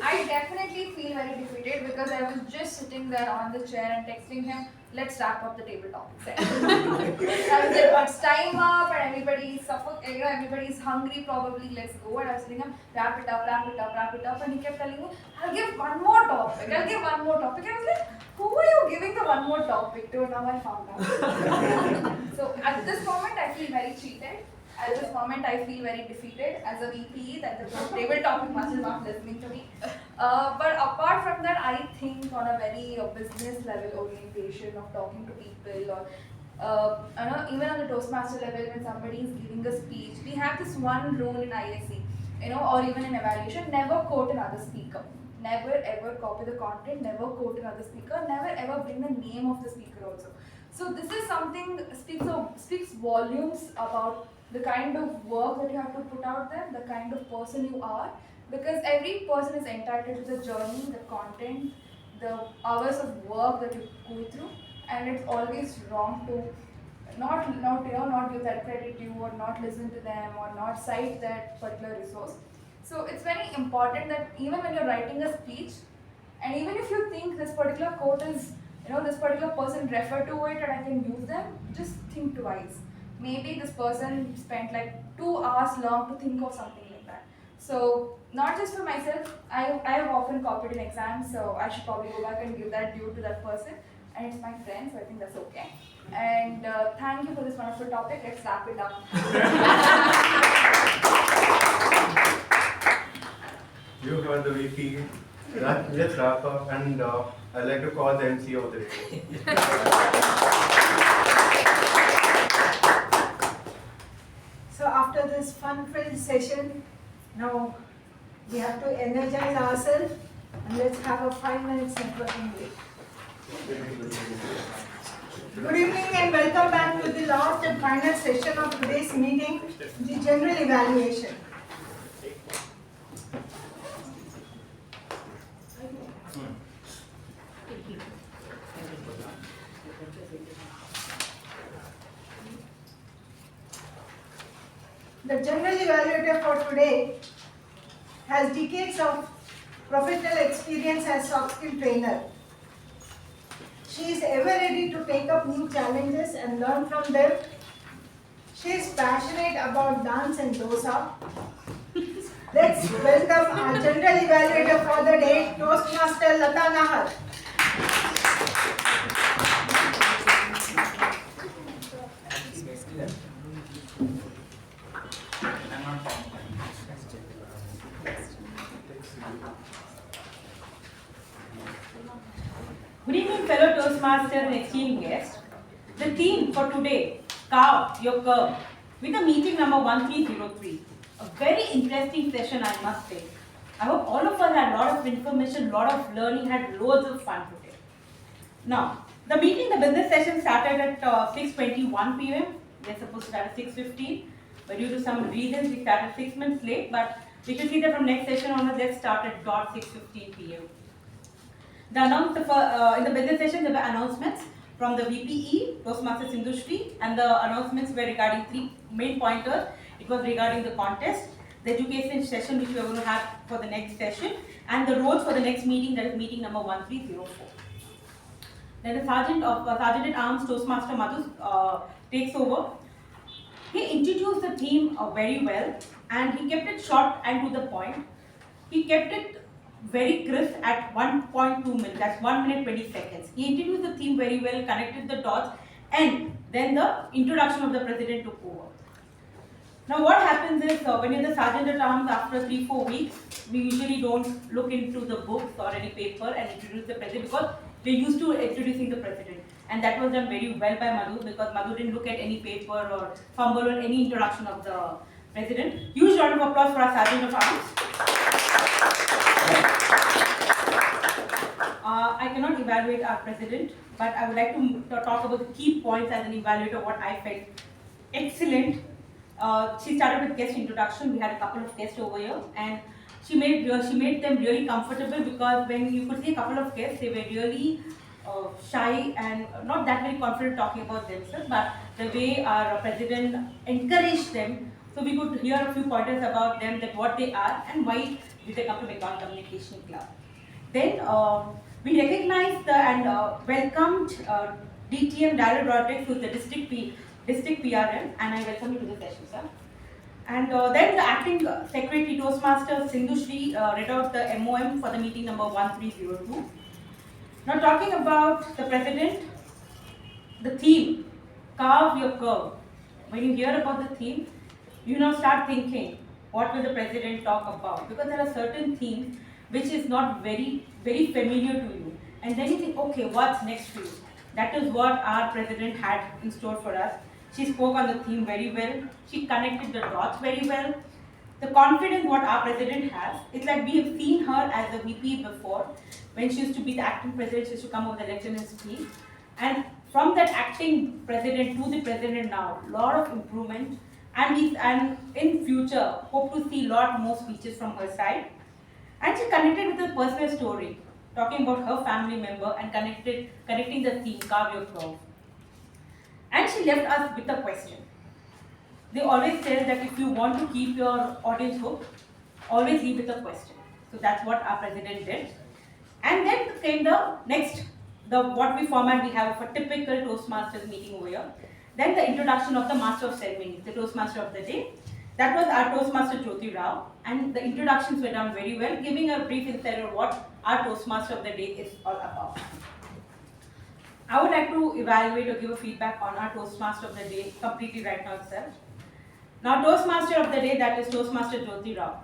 I definitely feel very defeated because I was just sitting there on the chair and texting him, let's wrap up the table topics. I was like, it's time up and everybody's everybody's hungry probably, let's go. And I was telling him, wrap it up, wrap it up, wrap it up. And he kept telling me, I'll give one more topic, I'll give one more topic. And I was like, who are you giving the one more topic to? Now I found out. So at this moment, I feel very cheated. At this moment, I feel very defeated as a VP that the table topic master is not listening to me. But apart from that, I think on a very business level orientation of talking to people, or even on the Toastmaster level, when somebody is giving a speech, we have this one rule in ISC, or even in evaluation: never quote another speaker. Never ever copy the content. Never quote another speaker. Never ever bring the name of the speaker also. So this is something speaks volumes about the kind of work that you have to put out there, the kind of person you are, because every person is entitled to the journey, the content, the hours of work that you go through, and it's always wrong to not give that credit to you, or not listen to them, or not cite that particular resource. So it's very important that even when you're writing a speech, and even if you think this particular quote is, this particular person referred to it and I can use them, just think twice. Maybe this person spent like 2 hours long to think of something like that. So not just for myself, I have often copied in exams, so I should probably go back and give that due to that person. And it's my friend, so I think that's okay. And thank you for this wonderful topic. Let's wrap it up. You heard the VP. Let's wrap up, and I'd like to call the MC of the day. So after this fun-filled session, now we have to energize ourselves, and let's have a 5 minutes networking break. Good evening and welcome back to the last and final session of today's meeting, the general evaluation. The general evaluator for today has decades of professional experience as soft skill trainer. She is ever ready to take up new challenges and learn from them. She is passionate about dance and dosa. Let's welcome our general evaluator for the day, Toastmaster Latha. Good evening, fellow Toastmasters and esteemed guests. The theme for today, Carve Your Curve, with a meeting number 1303. A very interesting session, I must say. I hope all of us had a lot of information, a lot of learning, had loads of fun today. Now, the business session started at 6:21 p.m. We're supposed to start at 6:15, but due to some reasons, we started 6 minutes late, but we can see that from next session onwards, let's start at 6:15 p.m. In the business session, there were announcements from the VPE, Toastmaster Sindhushree, and the announcements were regarding 3 main pointers. It was regarding the contest, the education session which we are going to have for the next session, and the roles for the next meeting, that is meeting number 1304. Then the Sergeant at Arms Toastmaster Madhu takes over. He introduced the theme very well, and he kept it short and to the point. He kept it very crisp at 1.2 minutes, that's 1 minute 20 seconds. He introduced the theme very well, connected the dots, and then the introduction of the president took over. Now what happens is, when you're the Sergeant at Arms, after 3-4 weeks, we usually don't look into the books or any paper and introduce the president, because we're used to introducing the president. And that was done very well by Madhu, because Madhu didn't look at any paper or fumble on any introduction of the president. Huge round of applause for our Sergeant of Arms. I cannot evaluate our president, but I would like to talk about the key points as an evaluator, what I felt excellent. She started with guest introduction. We had a couple of guests over here, and she made them really comfortable, because when you could see a couple of guests, they were really shy and not that very confident talking about themselves. But the way our president encouraged them, so we could hear a few pointers about them, that what they are and why did they come to Bengal Communication Club. Then we recognized and welcomed DTM Daryl Rodriguez, who is the district PRM, and I welcome you to the session, sir. And then the acting secretary Toastmasters Sindhushree read out the MOM for the meeting number 1302. Now talking about the president, the theme, carve your curve. When you hear about the theme, you now start thinking, what will the president talk about? Because there are certain themes which is not very familiar to you. And then you think, okay, what's next for you? That is what our president had in store for us. She spoke on the theme very well. She connected the dots very well. The confidence what our president has, it's like we have seen her as a VP before. When she used to be the acting president, she used to come over the lecture and speak. And from that acting president to the president now, lot of improvement. And in future, hope to see lot more speeches from her side. And she connected with a personal story, talking about her family member and connecting the theme, carve your curve. And she left us with a question. They always tell that if you want to keep your audience hooked, always leave with a question. So that's what our president did. And then came the next, what we format we have of a typical Toastmasters meeting over here. Then the introduction of the Master of Ceremonies, the Toastmaster of the day. That was our Toastmaster Jyothi Rao, and the introductions were done very well, giving a brief insight of what our Toastmaster of the day is all about. I would like to evaluate or give a feedback on our Toastmaster of the day completely right now itself. Now, Toastmaster of the day, that is Toastmaster Jyothi Rao.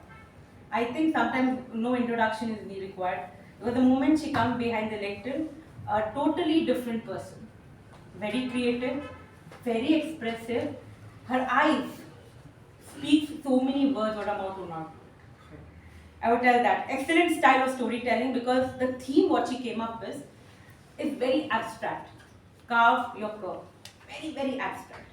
I think sometimes no introduction is required, because the moment she comes behind the lectern, a totally different person. Very creative, very expressive. Her eyes speak so many words what I'm about to not. I would tell that. Excellent style of storytelling, because the theme what she came up with is very abstract. Carve your curve. Very abstract.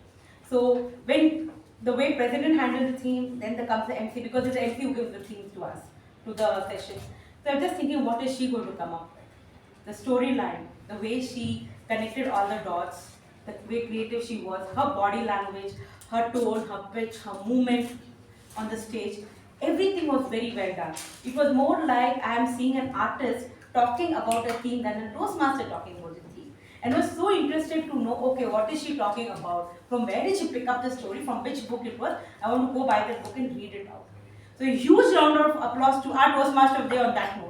So when the way president handles the theme, then there comes the MC, because it's the MC who gives the themes to us, to the session. So I'm just thinking, what is she going to come up with? The storyline, the way she connected all the dots, the way creative she was, her body language, her tone, her pitch, her movement on the stage, everything was very well done. It was more like I am seeing an artist talking about a theme than a Toastmaster talking about the theme. And I was so interested to know, okay, what is she talking about? From where did she pick up the story? From which book it was? I want to go buy that book and read it out. So a huge round of applause to our Toastmaster of the day on that note.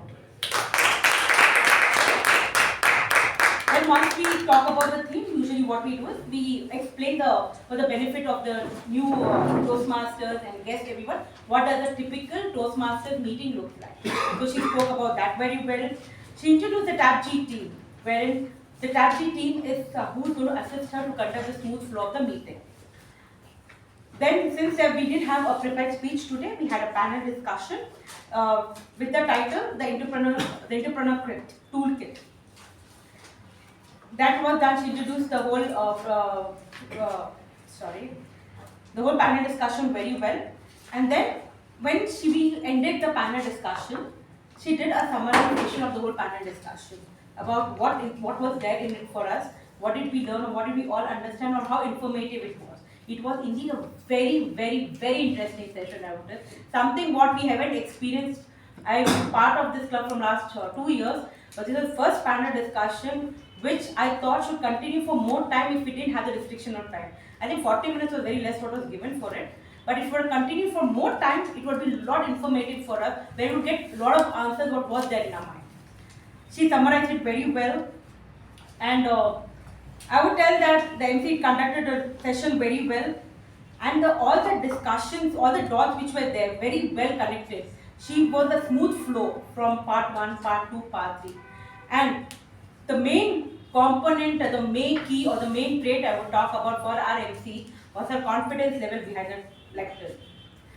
And once we talk about the theme, usually what we do is we explain for the benefit of the new Toastmasters and guests, everyone, what does a typical Toastmasters meeting look like. So she spoke about that very well. She introduced the TAPG team, wherein the TAPG team is who is going to assist her to conduct the smooth flow of the meeting. Then, since we did have a prepared speech today, we had a panel discussion with the title, the Entrepreneur Toolkit. That was done. She introduced the whole the whole panel discussion very well. And then when we ended the panel discussion, she did a summarization of the whole panel discussion about what was there in it for us, what did we learn, or what did we all understand, or how informative it was. It was indeed a very interesting session, I would say. Something what we haven't experienced. I was part of this club from last 2 years, but this is the first panel discussion which I thought should continue for more time if we didn't have the restriction of time. I think 40 minutes was very less what was given for it. But if we were to continue for more time, it would be a lot informative for us, where we would get a lot of answers what was there in our mind. She summarized it very well. And I would tell that the MC conducted the session very well. And all the discussions, all the dots which were there, very well connected. She was a smooth flow from part 1, part 2, part 3. And the main component, the main key or the main trait I would talk about for our MC was her confidence level behind the lecture.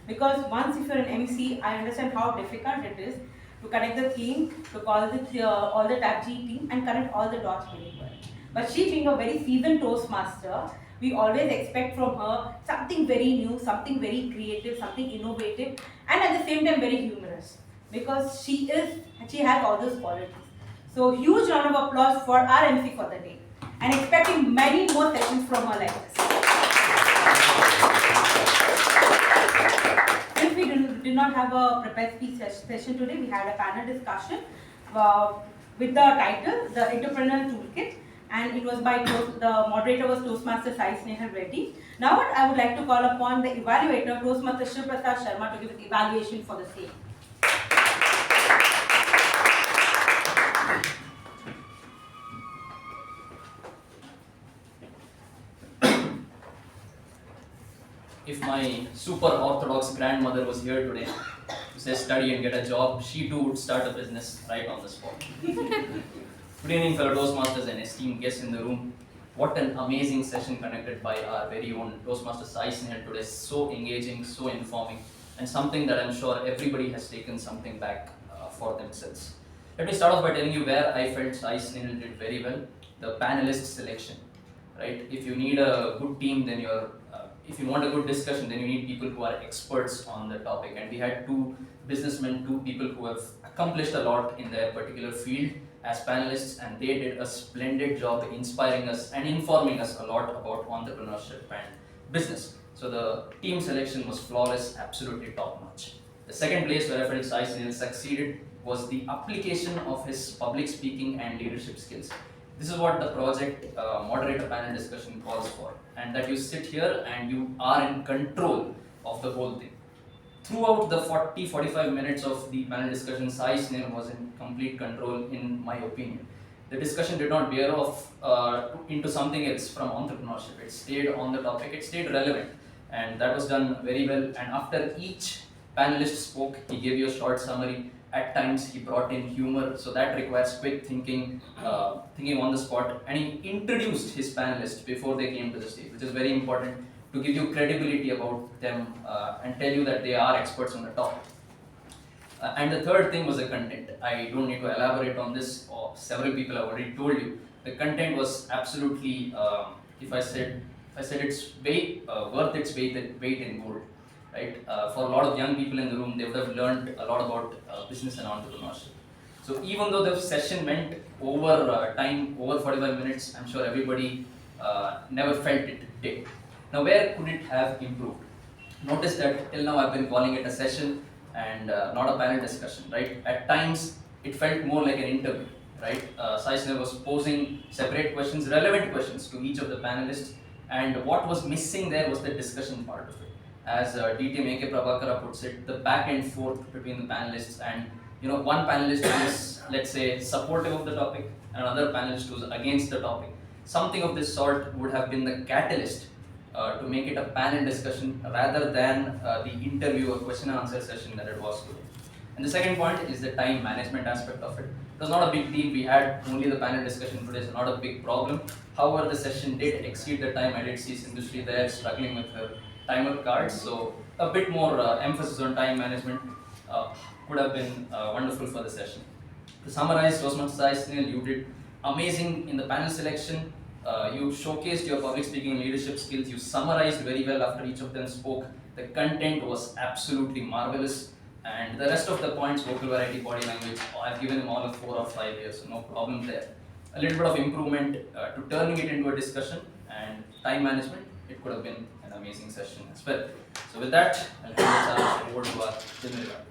Because once if you're an MC, I understand how difficult it is to connect the theme, to call all the TAPG team and connect all the dots very well. But she being a very seasoned Toastmaster, We always expect from her something very new, something very creative, something innovative, and at the same time very humorous. Because she has all those qualities. So huge round of applause for our MC for the day, and expecting many more sessions from her like this. Since we did not have a prepared speech session today, we had a panel discussion with the title, The Entrepreneurial Toolkit, and it was by the moderator was Toastmaster Snehal Reddy. Now I would like to call upon the evaluator, Toastmaster Shivaprasad Sharma, to give the evaluation for the same. If my super orthodox grandmother was here today to say study and get a job, she too would start a business right on the spot. Good evening, fellow Toastmasters and esteemed guests in the room. What an amazing session conducted by our very own Toastmaster Snehal today. So engaging, so informing, and something that I'm sure everybody has taken something back for themselves. Let me start off by telling you where I felt Snehal did very well. The panelist selection, right? If you need a good team, then if you want a good discussion, then you need people who are experts on the topic. And we had two businessmen, two people who have accomplished a lot in their particular field as panelists, and they did a splendid job inspiring us and informing us a lot about entrepreneurship and business. So the team selection was flawless, absolutely top notch. The second place where I felt Snehal succeeded was the application of his public speaking and leadership skills. This is what the project moderator panel discussion calls for, and that you sit here and you are in control of the whole thing. Throughout the 40-45 minutes of the panel discussion, Snehal was in complete control in my opinion. The discussion did not veer off into something else from entrepreneurship. It stayed on the topic, it stayed relevant, and that was done very well. And after each panelist spoke, he gave you a short summary. At times he brought in humor, so that requires quick thinking, thinking on the spot, and he introduced his panelists before they came to the stage, which is very important to give you credibility about them and tell you that they are experts on the topic. And the third thing was the content. I don't need to elaborate on this, or several people have already told you. The content was absolutely, if I said it's worth its weight in gold. Right? For a lot of young people in the room, they would have learned a lot about business and entrepreneurship. So even though the session went over time, over 45 minutes, I'm sure everybody never felt it did. Now, where could it have improved? Notice that till now I've been calling it a session and not a panel discussion, right? At times, it felt more like an interview, right? Snehal was posing separate questions, relevant questions to each of the panelists, and what was missing there was the discussion part of it. As DT Meke Prabhakara puts it, the back and forth between the panelists, and one panelist who is, let's say, supportive of the topic, and another panelist who is against the topic. Something of this sort would have been the catalyst to make it a panel discussion rather than the interview or question and answer session that it was today. And the second point is the time management aspect of it. It was not a big deal. We had only the panel discussion today, so not a big problem. However, the session did exceed the time. I did see Sindhushree there struggling with her timer cards, so a bit more emphasis on time management could have been wonderful for the session. To summarize, Toastmaster Snehal, you did amazing in the panel selection. You showcased your public speaking and leadership skills. You summarized very well after each of them spoke. The content was absolutely marvelous, and the rest of the points, vocal variety, body language, I've given him all of 4 or 5 years, so no problem there. A little bit of improvement to turning it into a discussion, and time management, it could have been an amazing session as well. So with that, I'll hand the charge over to our general evaluator.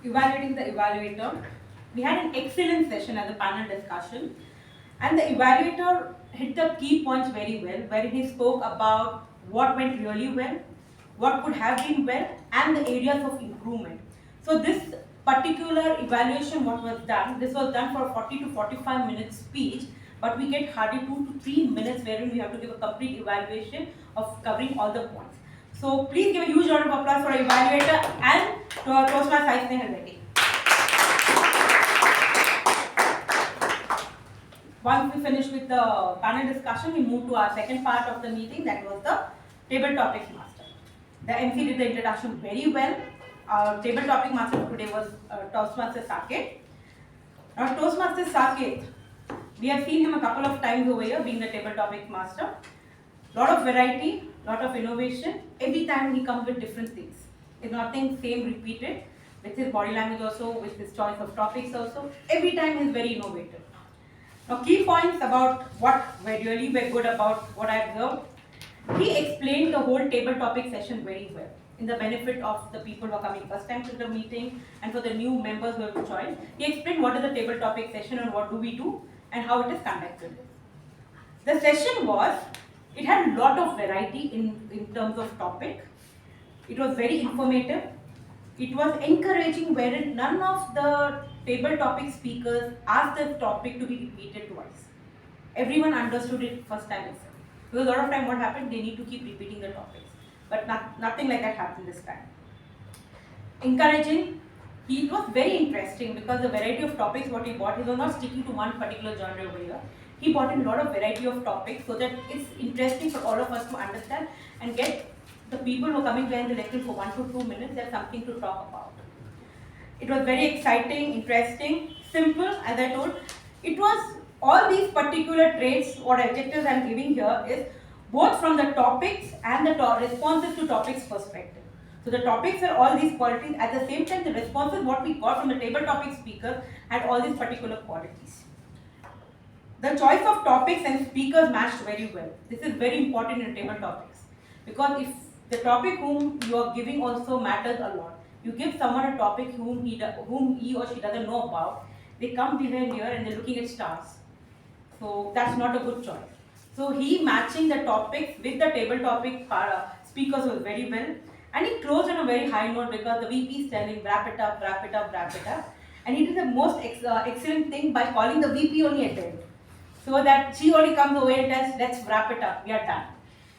Evaluating the evaluator, we had an excellent session as a panel discussion, and the evaluator hit the key points very well, wherein he spoke about what went really well, what could have been well, and the areas of improvement. So this particular evaluation, what was done, this was done for a 40 to 45 minute speech, but we get hardly 2 to 3 minutes wherein we have to give a complete evaluation of covering all the points. So please give a huge round of applause for our evaluator and to our Toastmaster Snehal. Once we finish with the panel discussion, we move to our second part of the meeting, that was the table topics master. The MC did the introduction very well. Our table topic master today was Toastmaster Saketh. Now Toastmaster Saketh, we have seen him a couple of times over here being the table topic master. Lot of variety, lot of innovation. Every time he comes with different things. It's nothing same repeated, with his body language also, with his choice of topics also. Every time he's very innovative. Now key points about what were really were good about what I observed. He explained the whole table topic session very well, in the benefit of the people who are coming first time to the meeting and for the new members who have joined. He explained what is the table topic session and what do we do and how it is conducted. The session was, it had a lot of variety in terms of topic. It was very informative. It was encouraging wherein none of the table topic speakers asked the topic to be repeated twice. Everyone understood it first time itself. Because a lot of time what happened, they need to keep repeating the topics. But nothing like that happened this time. Encouraging, it was very interesting because the variety of topics what he brought, he was not sticking to one particular genre over here. He brought in a lot of variety of topics so that it's interesting for all of us to understand and get the people who are coming behind the lecture for 1 to 2 minutes, there's something to talk about. It was very exciting, interesting, simple, as I told. It was all these particular traits or adjectives I'm giving here is both from the topics and the responses to topics perspective. So the topics are all these qualities, at the same time the responses what we got from the table topic speakers had all these particular qualities. The choice of topics and speakers matched very well. This is very important in table topics because if the topic whom you are giving also matters a lot. You give someone a topic whom he or she doesn't know about, they come behind here and they're looking at stars. So that's not a good choice. So he matching the topics with the table topic speakers was very well. And he closed on a very high note because the VP is telling wrap it up, wrap it up, wrap it up. And he did the most excellent thing by calling the VP only at the end. So that she only comes away and tells, let's wrap it up, we are done.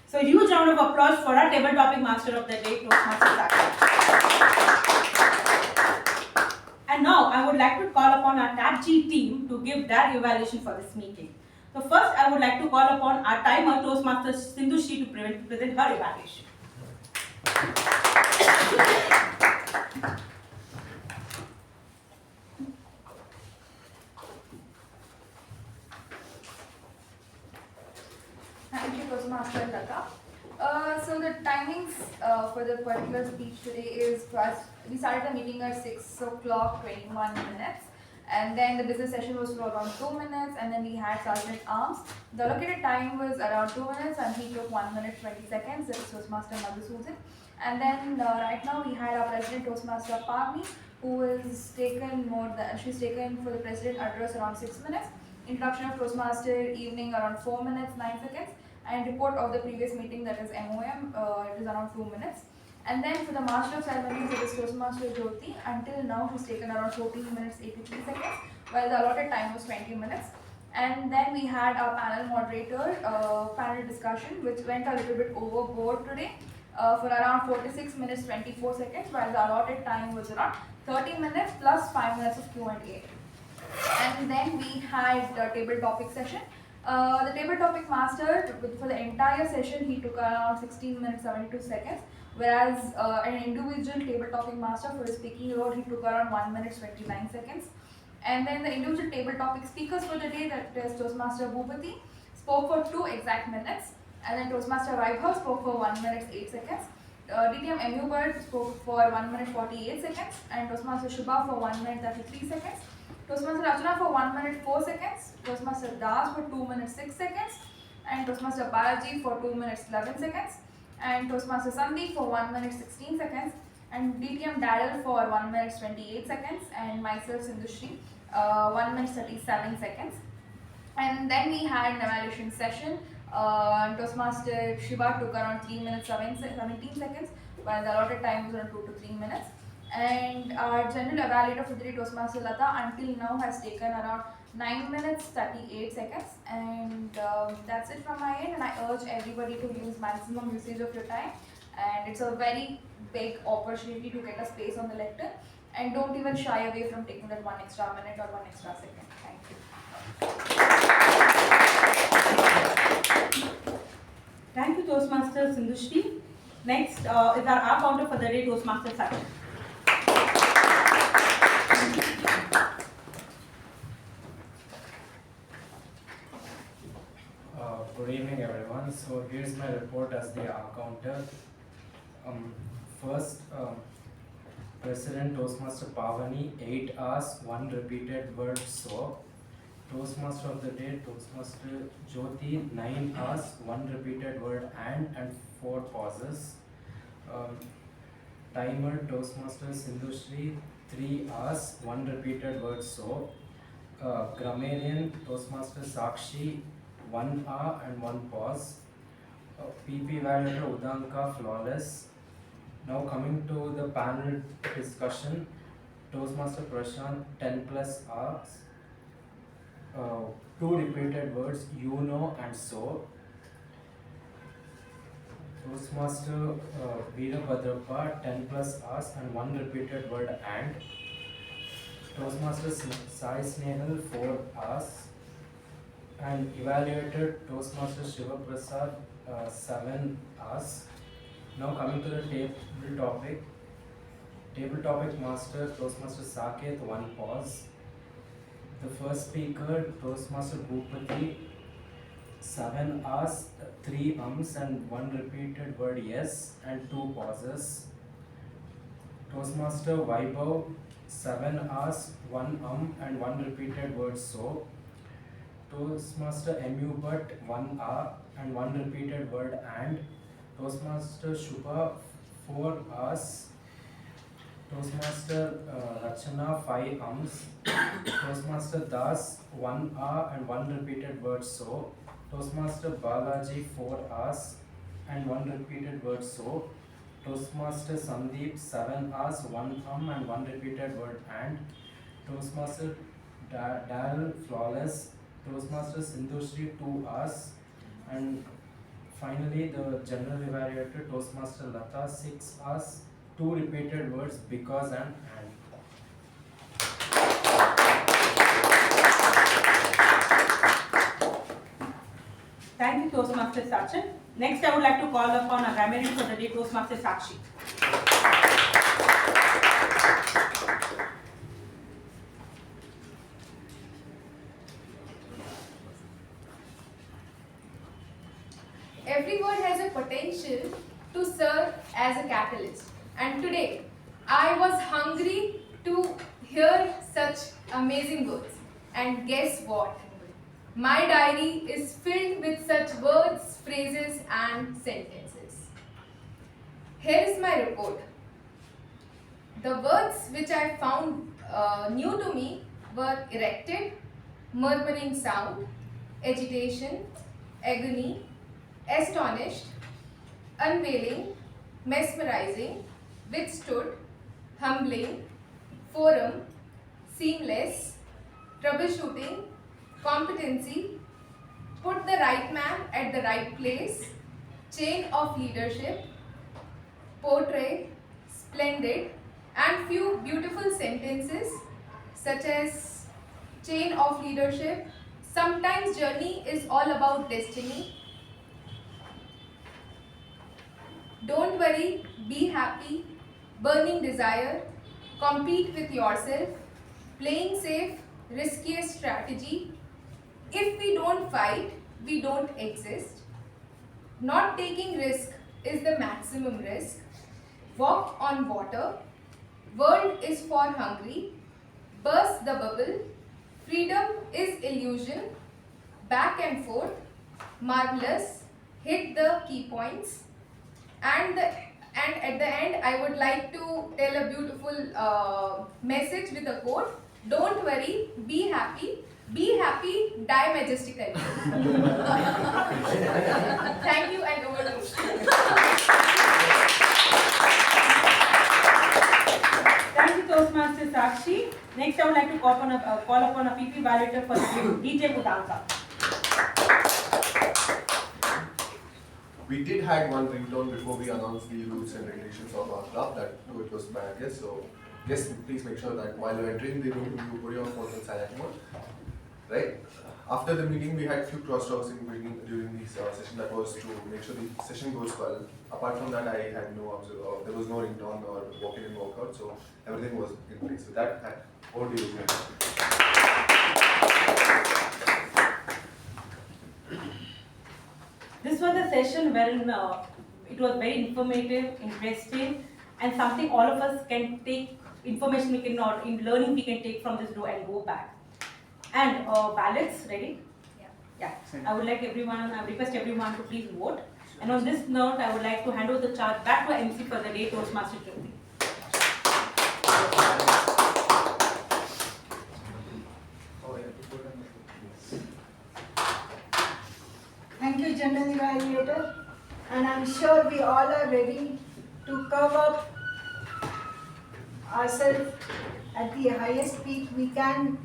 So huge round of applause for our table topic master of the day, Toastmaster Sakshi. And now I would like to call upon our TAPG team to give their evaluation for this meeting. So first I would like to call upon our timer Toastmaster Sindhushree to present her evaluation. Thank you, Toastmaster Latha. So the timings for the particular speech today is first, we started the meeting at 6 o'clock 21 minutes, and then the business session was for around 2 minutes, and then we had Sergeant Arms. The allocated time was around 2 minutes, and he took 1 minute 20 seconds. This was Toastmaster Madhusudan. And then right now we had our President Toastmaster Pavani, who is taken she's taken for the President address around 6 minutes. Introduction of Toastmaster evening around 4 minutes 9 seconds. And report of the previous meeting, that is MOM, it is around 2 minutes. And then for the Master of Ceremonies, it is Toastmaster Jyothi. Until now, she's taken around 14 minutes 83 seconds, while the allotted time was 20 minutes. And then we had our panel moderator, panel discussion, which went a little bit overboard today for around 46 minutes 24 seconds, while the allotted time was around 30 minutes plus 5 minutes of Q&A. And then we had the table topic session. The table topic master, for the entire session, he took around 16 minutes 72 seconds, whereas an individual table topic master for his speaking role, he took around 1 minute 29 seconds. And then the individual table topic speakers for the day, that is Toastmaster Boopathi, spoke for 2 exact minutes, and then Toastmaster Vaibhav spoke for 1 minute 8 seconds. DTM U Bhat spoke for 1 minute 48 seconds, and Toastmaster Subha for 1 minute 33 seconds. Toastmaster Rachana for 1 minute 4 seconds, Toastmaster Das for 2 minutes 6 seconds, and Toastmaster Balaji for 2 minutes 11 seconds, and Toastmaster Sandeep for 1 minute 16 seconds, and DTM Daryl for 1 minute 28 seconds, and myself Sindhushree 1 minute 37 seconds. And then we had an evaluation session. Toastmaster Shiva took around 3 minutes 17 seconds, while the allotted time was around 2 to 3 minutes. And our general evaluator for the day, Toastmaster Latha, until now has taken around 9 minutes 38 seconds. And that's it from my end, and I urge everybody to use maximum usage of your time. And it's a very big opportunity to get a space on the lectern. And don't even shy away from taking that 1 extra minute or 1 extra second. Thank you. Thank you, Toastmaster Sindhushree. Next is our counter for the day, Toastmaster Sachin. everyone. So here's my report as the counter. First, President Toastmaster Pavani, 8 hours, 1 repeated word so. Toastmaster of the day, Toastmaster Jyothi, 9 hours, 1 repeated word and 4 pauses. Timer Toastmaster Sindhushree, 3 hours, 1 repeated word so. Grammarian Toastmaster Sakshi, 1 hour and 1 pause. PP Evaluator Udanka, flawless. Now coming to the panel discussion, Toastmaster Prashant, 10 plus hours. 2 repeated words, you know and so. Toastmaster Veerabhadrappa, 10 plus hours and 1 repeated word and. Toastmaster Sai Snehal, 4 hours. And Evaluator Toastmaster Shivaprasad, 7 hours. Now coming to the table topic. Table topic master Toastmaster Saketh, 1 pause. The first speaker Toastmaster Boopathi, 7 hours, 3 ums and 1 repeated word yes and 2 pauses. Toastmaster Vaibhav, 7 hours, 1 and 1 repeated word so. Toastmaster U Bhat, 1 hour and 1 repeated word and. Toastmaster Subha, 4 hours. Toastmaster Rachana, 5 ums. Toastmaster Das, 1 hour and 1 repeated word so. Toastmaster Balaji, 4 hours and 1 repeated word so. Toastmaster Sandeep, 7 hours, 1 and 1 repeated word and. Toastmaster Daryl, flawless. Toastmaster Sindhushree, 2 hours. And finally the general evaluator Toastmaster Latha, 6 hours, 2 repeated words because and. Thank you, Toastmaster Sachin. Next, I would like to call upon a grammarian for the day, Toastmaster Sakshi. Every word has a potential to serve as a catalyst. And today, I was hungry to hear such amazing words. And guess what? My diary is filled with such words, phrases, and sentences. Here is my report. The words which I found new to me were erected, murmuring sound, agitation, agony, astonished, unveiling, mesmerizing, withstood, humbling, forum, seamless, troubleshooting, competency, put the right man at the right place, chain of leadership, portray, splendid, and few beautiful sentences such as chain of leadership. Sometimes journey is all about destiny. Don't worry, be happy, burning desire, compete with yourself, playing safe, riskiest strategy. If we don't fight, we don't exist. Not taking risk is the maximum risk. Walk on water. World is for hungry. Burst the bubble. Freedom is illusion. Back and forth. Marvelous. Hit the key points. And at the end, I would like to tell a beautiful message with a quote. Don't worry, be happy, die majestically. Thank you and over to you. Thank you, Toastmaster Sakshi. Next, I would like to call upon a PP evaluator for the DJ Udanka. We did had one ringtone before we announced the rules and regulations of our club. That it was by a guest. So, yes, please make sure that while you're entering the room, you put your phone on silent mode. Right? After the meeting, we had few crosstalks during this session. That was to make sure the session goes well. Apart from that, I had there was no ringtone or walk-in and walk-out. So everything was in place. So that over to you. This was a session wherein it was very informative, interesting, and something all of us can take information we can or in learning we can take from this do and go back. And ballots ready? Yeah. I would like everyone, I request everyone to please vote. And on this note, I would like to hand over the charge back to MC for the day, Toastmaster Jyothi. Thank you, General Evaluator. And I'm sure we all are ready to curve up ourselves at the highest peak we can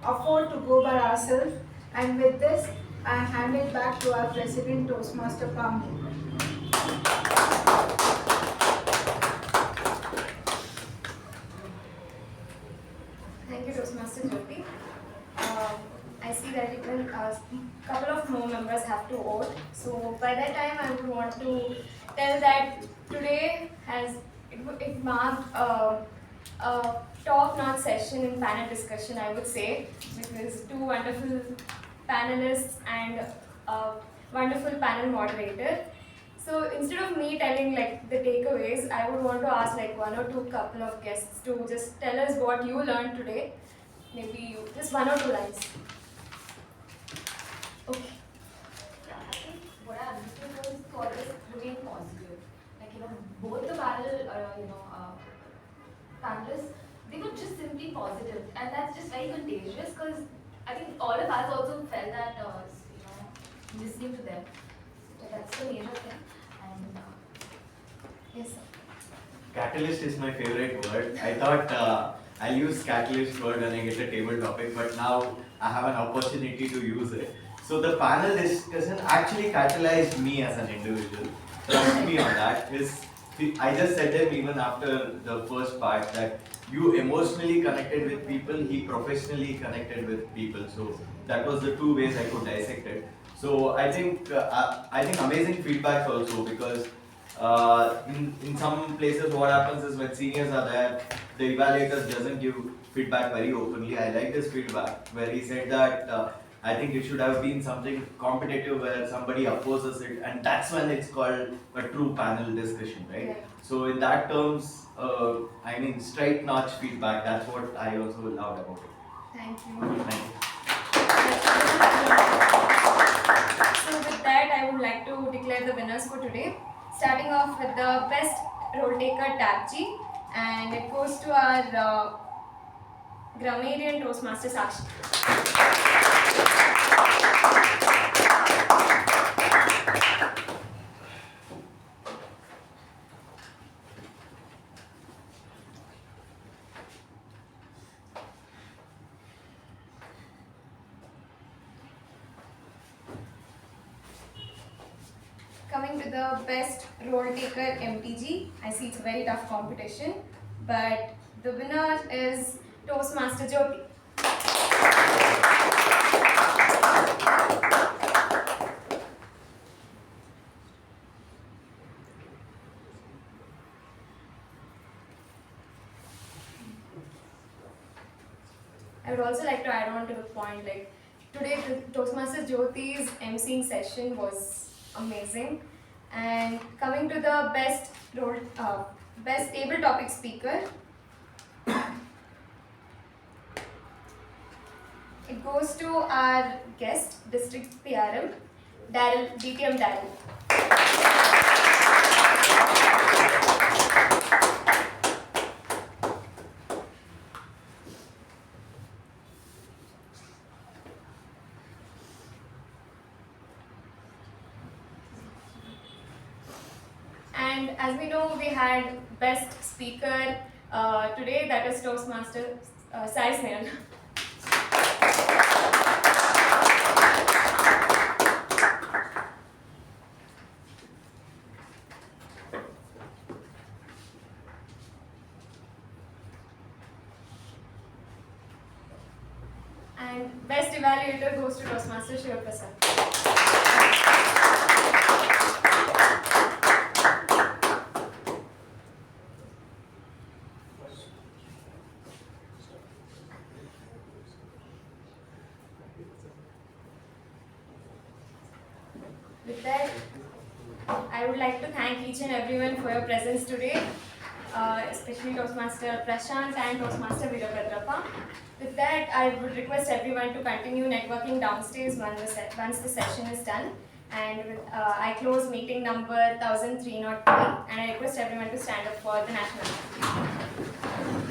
afford to go by ourselves. And with this, I hand it back to our President, Toastmaster Pavani. Thank you, Toastmaster Jyothi. I see that even a couple of more members have to vote. So by that time, I would want to tell that today it marked a top-notch session in panel discussion, I would say, because two wonderful panelists and a wonderful panel moderator. So instead of me telling like the takeaways, I would want to ask like one or two couple of guests to just tell us what you learned today. Maybe just one or two lines. Okay. Yeah, I think what I understood was to always remain positive. Like, both the panelists, they were just simply positive, and that's just very contagious because I think all of us also felt that, listening to them. So that's the major thing. And yes, sir. Catalyst is my favorite word. I thought I'll use catalyst word when I get a table topic, but now I have an opportunity to use it. So the panel discussion actually catalyzed me as an individual. Trust me on that. I just said him even after the first part that you emotionally connected with people, he professionally connected with people. So that was the two ways I could dissect it. So I think amazing feedback also, because in some places what happens is when seniors are there, the evaluator doesn't give feedback very openly. I like this feedback where he said that I think it should have been something competitive where somebody opposes it, and that's when it's called a true panel discussion, right? Yeah. So in that terms, straight notch feedback, that's what I also loved about it. Thank you. Thank you. So with that, I would like to declare the winners for today. Starting off with the best role taker TAPG, and it goes to our Grammarian Toastmaster Sakshi. Coming to the best role taker MTG, I see it's a very tough competition, but the winner is Toastmaster Jyothi. I would also like to add on to the point, like today Toastmaster Jyothi's emceeing session was amazing. And coming to the best table topic speaker, it goes to our guest, District PRM, Daryl, DTM Daryl. And as we know, we had best speaker today, that is Toastmaster Snehal. And best evaluator goes to Toastmaster Shivaprasad. With that, I would like to thank each and everyone for your presence today, especially Toastmaster Prashant and Toastmaster Veerabhadrappa. With that, I would request everyone to continue networking downstairs once the session is done. And I close meeting number 1303, and I request everyone to stand up for the national anthem.